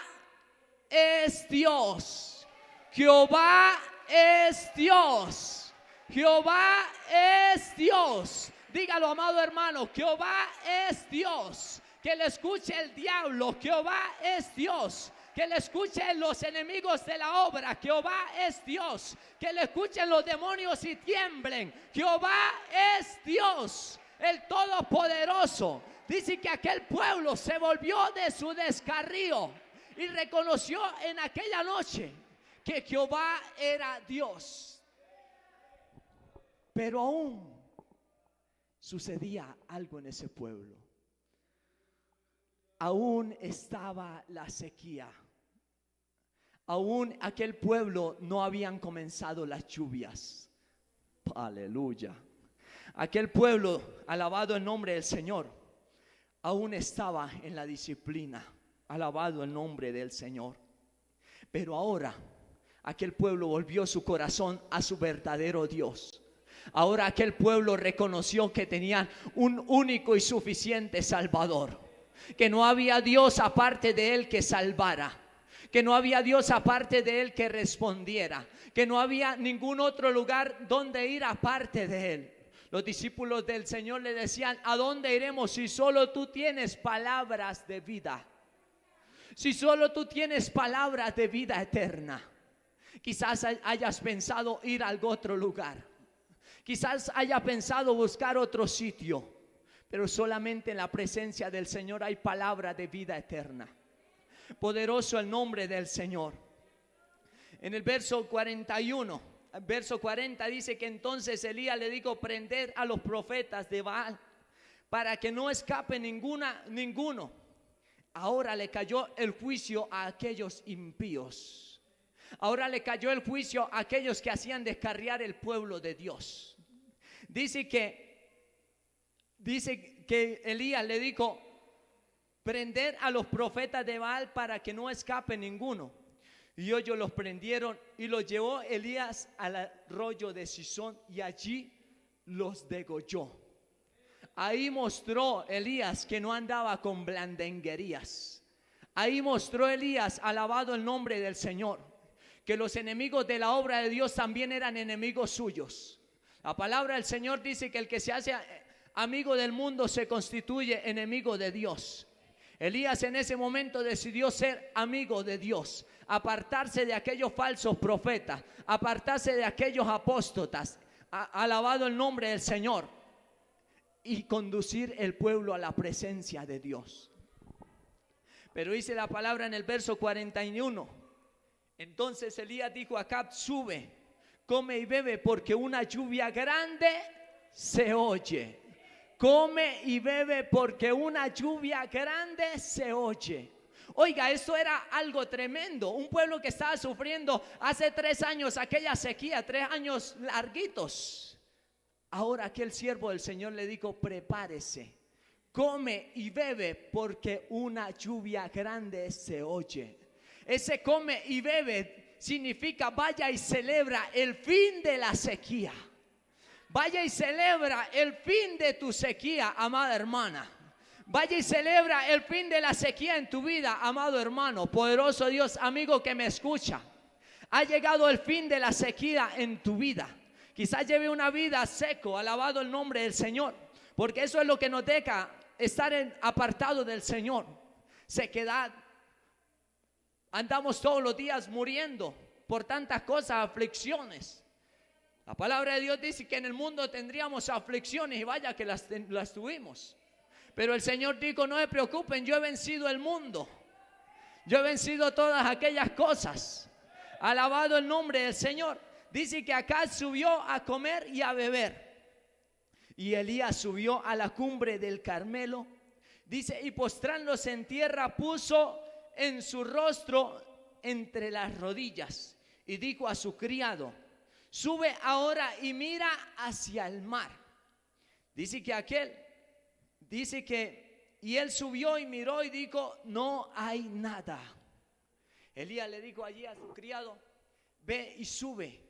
es Dios, Jehová es Dios, Jehová es Dios. Dígalo, amado hermano, Jehová es Dios. Que le escuche el diablo, Jehová es Dios. Que le escuchen los enemigos de la obra, Jehová es Dios. Que le escuchen los demonios y tiemblen, Jehová es Dios, el Todopoderoso. Dice que aquel pueblo se volvió de su descarrío y reconoció en aquella noche que Jehová era Dios. Pero aún sucedía algo en ese pueblo. Aún estaba la sequía. Aún aquel pueblo no habían comenzado las lluvias. Aleluya. Aquel pueblo, alabado el nombre del Señor, aún estaba en la disciplina. Alabado el nombre del Señor. Pero ahora aquel pueblo volvió su corazón a su verdadero Dios. Ahora aquel pueblo reconoció que tenían un único y suficiente Salvador, que no había Dios aparte de él que salvara, que no había Dios aparte de él que respondiera, que no había ningún otro lugar donde ir aparte de él. Los discípulos del Señor le decían: ¿a dónde iremos si solo tú tienes palabras de vida? Si solo tú tienes palabras de vida eterna. Quizás hayas pensado ir a algún otro lugar, quizás haya pensado buscar otro sitio, pero solamente en la presencia del Señor hay palabra de vida eterna. Poderoso el nombre del Señor. En el verso 41, verso 40 dice que entonces Elías le dijo: prended a los profetas de Baal para que no escape ninguno. Ahora le cayó el juicio a aquellos impíos. Ahora le cayó el juicio a aquellos que hacían descarriar el pueblo de Dios. Dice que Elías le dijo: prender a los profetas de Baal para que no escape ninguno. Y ellos los prendieron y los llevó Elías al arroyo de Cisón y allí los degolló. Ahí mostró Elías que no andaba con blandenguerías. Ahí mostró Elías, alabado el nombre del Señor, que los enemigos de la obra de Dios también eran enemigos suyos. La palabra del Señor dice que el que se hace amigo del mundo se constituye enemigo de Dios. Elías en ese momento decidió ser amigo de Dios, apartarse de aquellos falsos profetas, apartarse de aquellos apóstatas, alabado el nombre del Señor, y conducir el pueblo a la presencia de Dios. Pero dice la palabra en el verso 41: entonces Elías dijo a Acab: sube, come y bebe, porque una lluvia grande se oye. Come y bebe, porque una lluvia grande se oye. Oiga, esto era algo tremendo. Un pueblo que estaba sufriendo hace 3 años aquella sequía, 3 años larguitos. Ahora aquel siervo del Señor le dijo: prepárese, come y bebe, porque una lluvia grande se oye. Ese come y bebe significa: vaya y celebra el fin de la sequía. Vaya y celebra el fin de tu sequía, amada hermana. Vaya y celebra el fin de la sequía en tu vida, amado hermano. Poderoso Dios, amigo que me escucha. Ha llegado el fin de la sequía en tu vida. Quizás lleve una vida seco, alabado el nombre del Señor. porque eso es lo que nos deja estar apartado del Señor. Sequedad. Andamos todos los días muriendo por tantas cosas, aflicciones. La palabra de Dios dice que en el mundo tendríamos aflicciones, y vaya que las tuvimos. Pero el Señor dijo: no se preocupen, yo he vencido el mundo. Yo he vencido todas aquellas cosas. Alabado el nombre del Señor. Dice que Acab subió a comer y a beber. Y Elías subió a la cumbre del Carmelo. Dice, y postrándose en tierra, puso en su rostro entre las rodillas. Y dijo a su criado: sube ahora y mira hacia el mar. Dice que y él subió y miró y dijo: no hay nada. Elías le dijo allí a su criado: ve y sube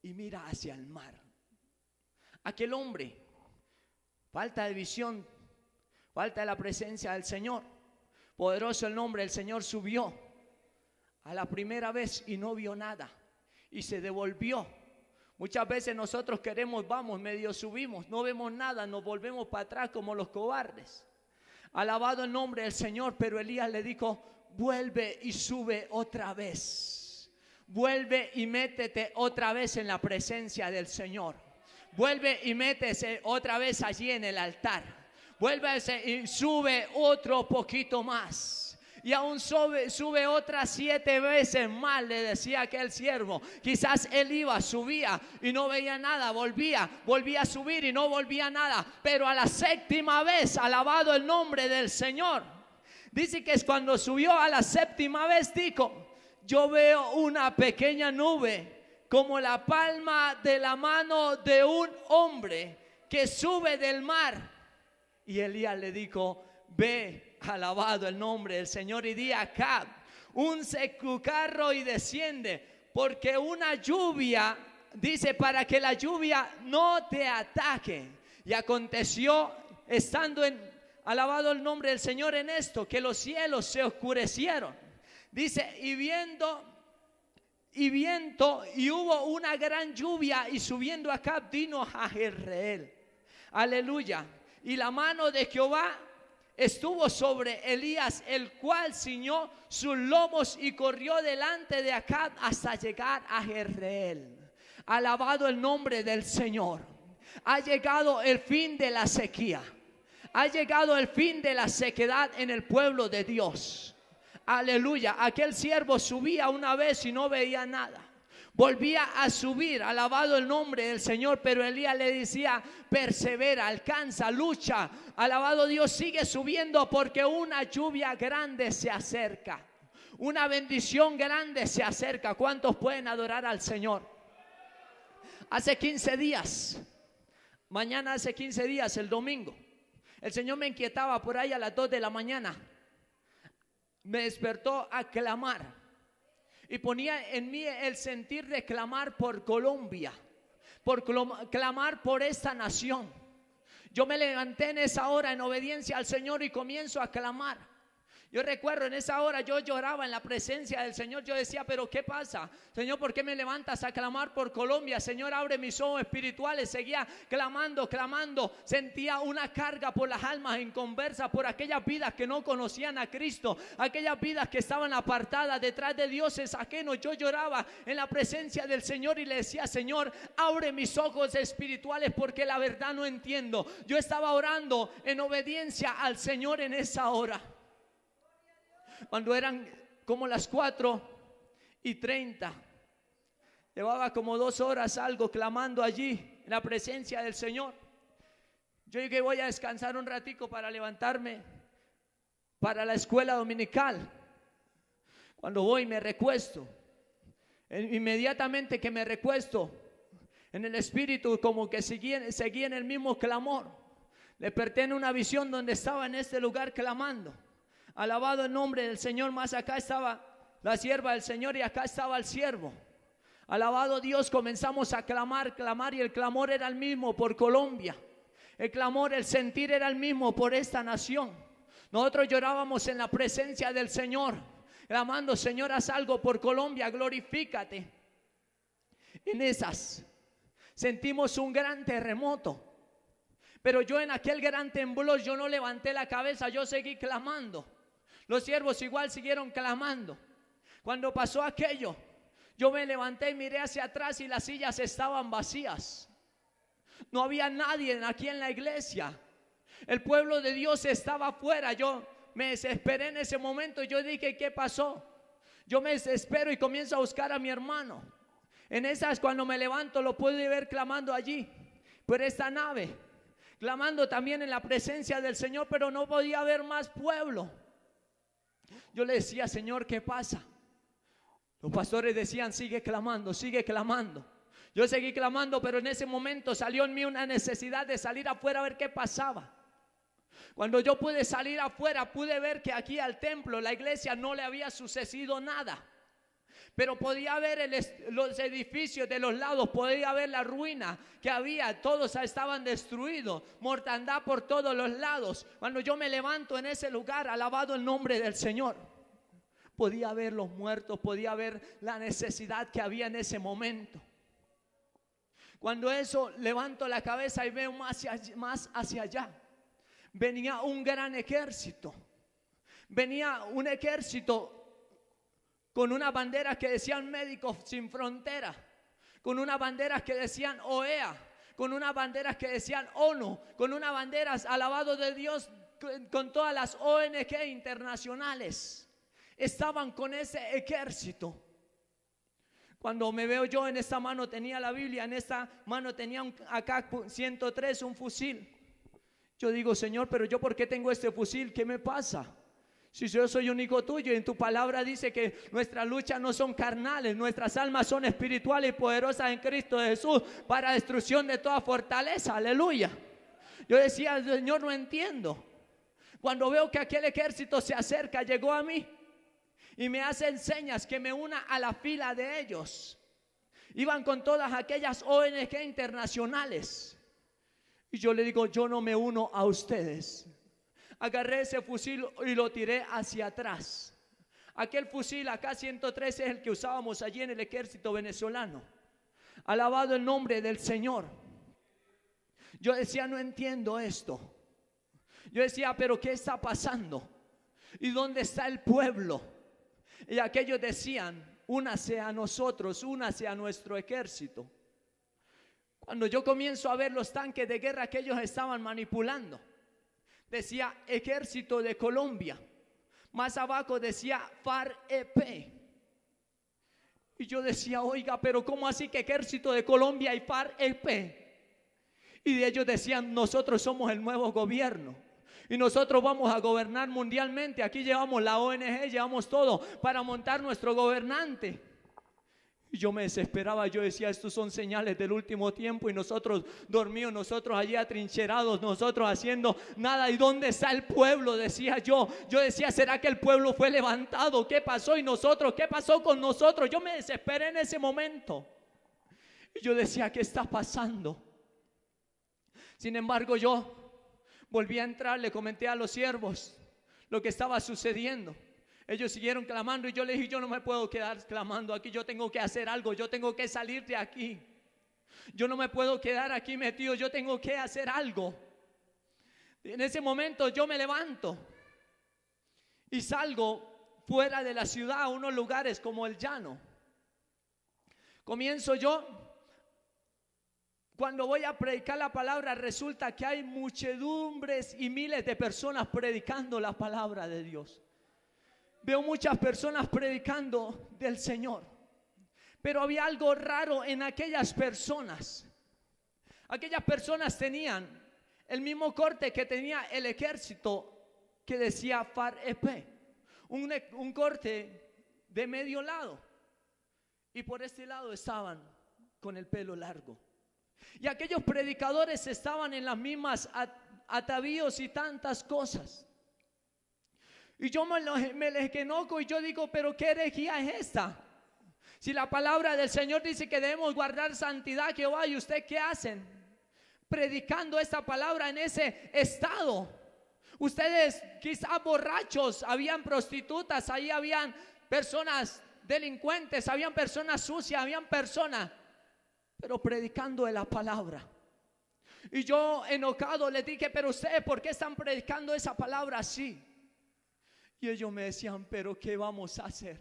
y mira hacia el mar. Aquel hombre, falta de visión, falta de la presencia del Señor. Poderoso el nombre del Señor. Subió a la primera vez y no vio nada y se devolvió. Muchas veces nosotros vamos, medio subimos, no vemos nada, nos volvemos para atrás como los cobardes. Alabado el nombre del Señor. Pero Elías le dijo: vuelve y sube otra vez. Vuelve y métete otra vez en la presencia del Señor. Vuelve y métese otra vez allí en el altar. Vuelve y sube otro poquito más. Y aún sube otras 7 veces más, le decía aquel siervo. Quizás él subía y no veía nada, volvía a subir y no volvía nada. Pero a la 7ª vez, alabado el nombre del Señor, dice que es cuando subió a la 7ª vez, dijo: yo veo una pequeña nube como la palma de la mano de un hombre que sube del mar. Y Elías le dijo: ve, alabado el nombre del Señor, y di a Acab: unce tu carro y desciende, porque una lluvia, dice, para que la lluvia no te ataque. Y aconteció, alabado el nombre del Señor, en esto, que los cielos se oscurecieron. Dice, y viento, y hubo una gran lluvia, y subiendo Acab vino a Jezreel. Aleluya. Y la mano de Jehová estuvo sobre Elías, el cual ciñó sus lomos y corrió delante de Acab hasta llegar a Jezreel. Alabado el nombre del Señor. Ha llegado el fin de la sequía. Ha llegado el fin de la sequedad en el pueblo de Dios. Aleluya. Aquel siervo subía una vez y no veía nada. Volvía a subir, alabado el nombre del Señor, pero Elías le decía: persevera, alcanza, lucha, alabado Dios, sigue subiendo, porque una lluvia grande se acerca, una bendición grande se acerca. ¿Cuántos pueden adorar al Señor? Hace 15 días, hace 15 días, el domingo, el Señor me inquietaba por ahí a las 2 de la mañana, me despertó a clamar. Y ponía en mí el sentir de clamar por Colombia, por clamar por esta nación. Yo me levanté en esa hora en obediencia al Señor y comienzo a clamar. Yo recuerdo en esa hora yo lloraba en la presencia del Señor. Yo decía: pero ¿qué pasa? Señor, ¿por qué me levantas a clamar por Colombia? Señor, abre mis ojos espirituales. Seguía clamando. Sentía una carga por las almas inconversas, por aquellas vidas que no conocían a Cristo, aquellas vidas que estaban apartadas detrás de dioses ajenos. Yo lloraba en la presencia del Señor y le decía: Señor, abre mis ojos espirituales, porque la verdad no entiendo. Yo estaba orando en obediencia al Señor en esa hora. Cuando eran como las 4:30, llevaba como 2 horas algo clamando allí en la presencia del Señor. Yo dije: voy a descansar un ratico para levantarme para la escuela dominical. Cuando voy me recuesto, inmediatamente que me recuesto en el espíritu, como que seguí en el mismo clamor. Desperté en una visión donde estaba en este lugar clamando. Alabado el nombre del Señor. Más acá estaba la sierva del Señor y acá estaba el siervo. Alabado Dios. Comenzamos a clamar, y el clamor era el mismo por Colombia. El sentir era el mismo por esta nación. Nosotros llorábamos en la presencia del Señor, clamando: Señor, haz algo por Colombia, glorifícate. En esas sentimos un gran terremoto. Pero yo en aquel gran temblor, yo no levanté la cabeza, yo seguí clamando. Los siervos igual siguieron clamando. Cuando pasó aquello, yo me levanté y miré hacia atrás y las sillas estaban vacías. No había nadie aquí en la iglesia. El pueblo de Dios estaba afuera. Yo me desesperé en ese momento y yo dije, ¿qué pasó? Yo me desespero y comienzo a buscar a mi hermano. En esas, cuando me levanto, lo pude ver clamando allí por esta nave, clamando también en la presencia del Señor, pero no podía haber más pueblo. Yo le decía, Señor, ¿qué pasa? Los pastores decían, sigue clamando, sigue clamando. Yo seguí clamando, pero en ese momento salió en mí una necesidad de salir afuera a ver qué pasaba. Cuando yo pude salir afuera, pude ver que aquí al templo, la iglesia, no le había sucedido nada. Pero podía ver los edificios de los lados, podía ver la ruina que había, todos estaban destruidos, mortandad por todos los lados. Cuando yo me levanto en ese lugar, alabado el nombre del Señor, podía ver los muertos, podía ver la necesidad que había en ese momento. Cuando eso, levanto la cabeza y veo más hacia allá. Venía un gran ejército. Venía un ejército con una bandera que decían Médicos Sin Frontera, con unas banderas que decían OEA, con unas banderas que decían ONU, con unas banderas, alabado de Dios, con todas las ONG internacionales. Estaban con ese ejército. Cuando me veo yo, en esta mano tenía la Biblia, en esta mano tenía un AK-103, un fusil. Yo digo, Señor, pero yo ¿por qué tengo este fusil? ¿Qué me pasa? Si yo soy un hijo tuyo y en tu palabra dice que nuestras luchas no son carnales, nuestras almas son espirituales y poderosas en Cristo Jesús para destrucción de toda fortaleza, aleluya. Yo decía, Señor, no entiendo. Cuando veo que aquel ejército se acerca, llegó a mí y me hacen señas que me una a la fila de ellos. Iban con todas aquellas ONG internacionales. Y yo le digo, yo no me uno a ustedes. Agarré ese fusil y lo tiré hacia atrás. Aquel fusil AK-103 es el que usábamos allí en el ejército venezolano. Alabado el nombre del Señor. Yo decía, no entiendo esto. Yo decía, pero ¿qué está pasando? ¿Y dónde está el pueblo? Y aquellos decían, únase a nosotros, únase a nuestro ejército. Cuando yo comienzo a ver los tanques de guerra que ellos estaban manipulando, decía Ejército de Colombia. Más abajo decía FARC-EP. Y yo decía, oiga, pero ¿cómo así que Ejército de Colombia y FARC-EP? Y de ellos decían, nosotros somos el nuevo gobierno y nosotros vamos a gobernar mundialmente. Aquí llevamos la ONG, llevamos todo para montar nuestro gobernante. Y yo me desesperaba, yo decía, estos son señales del último tiempo y nosotros dormidos, nosotros allí atrincherados, nosotros haciendo nada. ¿Y dónde está el pueblo? Decía yo. Yo decía, ¿será que el pueblo fue levantado? ¿Qué pasó? ¿Y nosotros? ¿Qué pasó con nosotros? Yo me desesperé en ese momento. Y yo decía, ¿qué está pasando? Sin embargo, yo volví a entrar, le comenté a los siervos lo que estaba sucediendo. Ellos siguieron clamando y yo le dije, yo no me puedo quedar clamando aquí, yo tengo que hacer algo, yo tengo que salir de aquí. Yo no me puedo quedar aquí metido, yo tengo que hacer algo. En ese momento yo me levanto y salgo fuera de la ciudad a unos lugares como el llano. Comienzo yo, cuando voy a predicar la palabra, resulta que hay muchedumbres y miles de personas predicando la palabra de Dios. Veo muchas personas predicando del Señor, pero había algo raro en aquellas personas. Aquellas personas tenían el mismo corte que tenía el ejército que decía FARC-EP, un corte de medio lado, y por este lado estaban con el pelo largo. Y aquellos predicadores estaban en las mismas atavíos y tantas cosas. Y yo me les enojo y yo digo, pero ¿qué herejía es esta? Si la palabra del Señor dice que debemos guardar santidad, Jehová, ¿y usted qué hacen? Predicando esta palabra en ese estado. Ustedes quizás borrachos, habían prostitutas, ahí habían personas delincuentes, habían personas sucias, habían personas, pero predicando de la palabra. Y yo enojado les dije, pero ustedes, ¿por qué están predicando esa palabra así? Y ellos me decían, pero ¿qué vamos a hacer?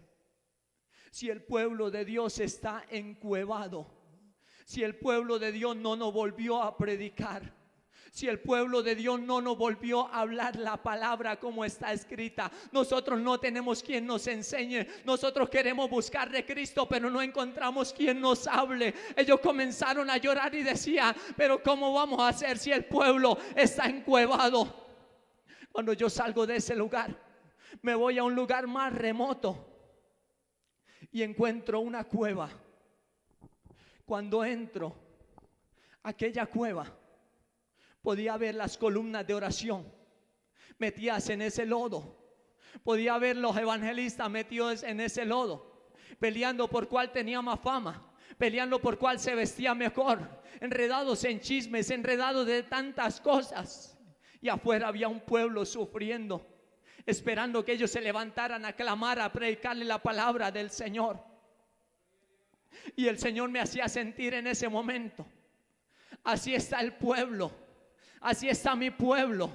Si el pueblo de Dios está encuevado, si el pueblo de Dios no nos volvió a predicar, si el pueblo de Dios no nos volvió a hablar la palabra como está escrita, nosotros no tenemos quien nos enseñe. Nosotros queremos buscar de Cristo, pero no encontramos quien nos hable. Ellos comenzaron a llorar y decían, pero ¿cómo vamos a hacer si el pueblo está encuevado? Cuando yo salgo de ese lugar, me voy a un lugar más remoto y encuentro una cueva. Cuando entro a aquella cueva, podía ver las columnas de oración metidas en ese lodo. Podía ver los evangelistas metidos en ese lodo, peleando por cuál tenía más fama, peleando por cuál se vestía mejor, enredados en chismes, enredados de tantas cosas. Y afuera había un pueblo sufriendo, esperando que ellos se levantaran a clamar, a predicarle la palabra del Señor. Y el Señor me hacía sentir en ese momento, así está el pueblo. Así está mi pueblo,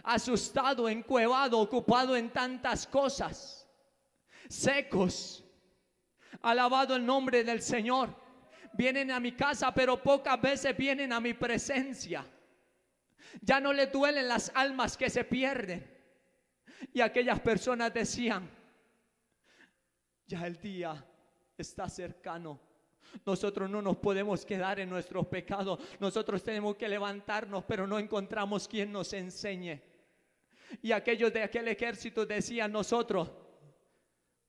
asustado, encuevado, ocupado en tantas cosas, secos. Alabado el nombre del Señor. Vienen a mi casa, pero pocas veces vienen a mi presencia. Ya no les duelen las almas que se pierden. Y aquellas personas decían, ya el día está cercano. Nosotros no nos podemos quedar en nuestros pecados. Nosotros tenemos que levantarnos, pero no encontramos quien nos enseñe. Y aquellos de aquel ejército decían, nosotros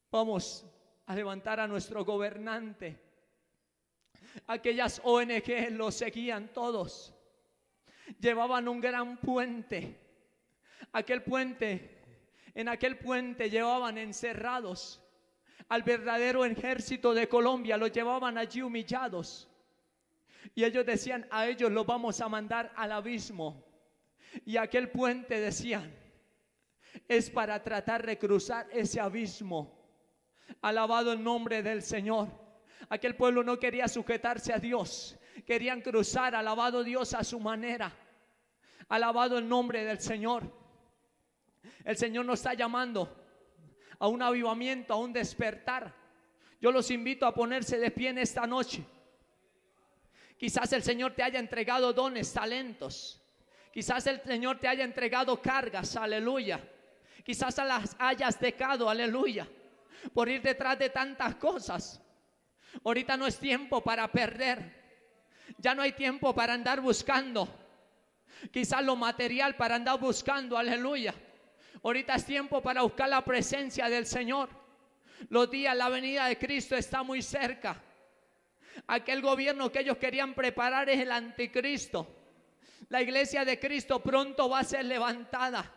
vamos a levantar a nuestro gobernante. Aquellas ONG lo seguían todos. Llevaban un gran puente. En aquel puente llevaban encerrados al verdadero ejército de Colombia. Los llevaban allí humillados. Y ellos decían, a ellos los vamos a mandar al abismo. Y aquel puente, decían, es para tratar de cruzar ese abismo. Alabado el nombre del Señor. Aquel pueblo no quería sujetarse a Dios. Querían cruzar, alabado Dios, a su manera. Alabado el nombre del Señor. El Señor nos está llamando a un avivamiento, a un despertar. Yo los invito a ponerse de pie en esta noche. Quizás el Señor te haya entregado dones, talentos. Quizás el Señor te haya entregado cargas, aleluya. Quizás las hayas dejado, aleluya, por ir detrás de tantas cosas. Ahorita no es tiempo para perder. Ya no hay tiempo para andar buscando quizás lo material, para andar buscando, aleluya. Ahorita es tiempo para buscar la presencia del Señor. Los días, la venida de Cristo está muy cerca. Aquel gobierno que ellos querían preparar es el anticristo. La iglesia de Cristo pronto va a ser levantada.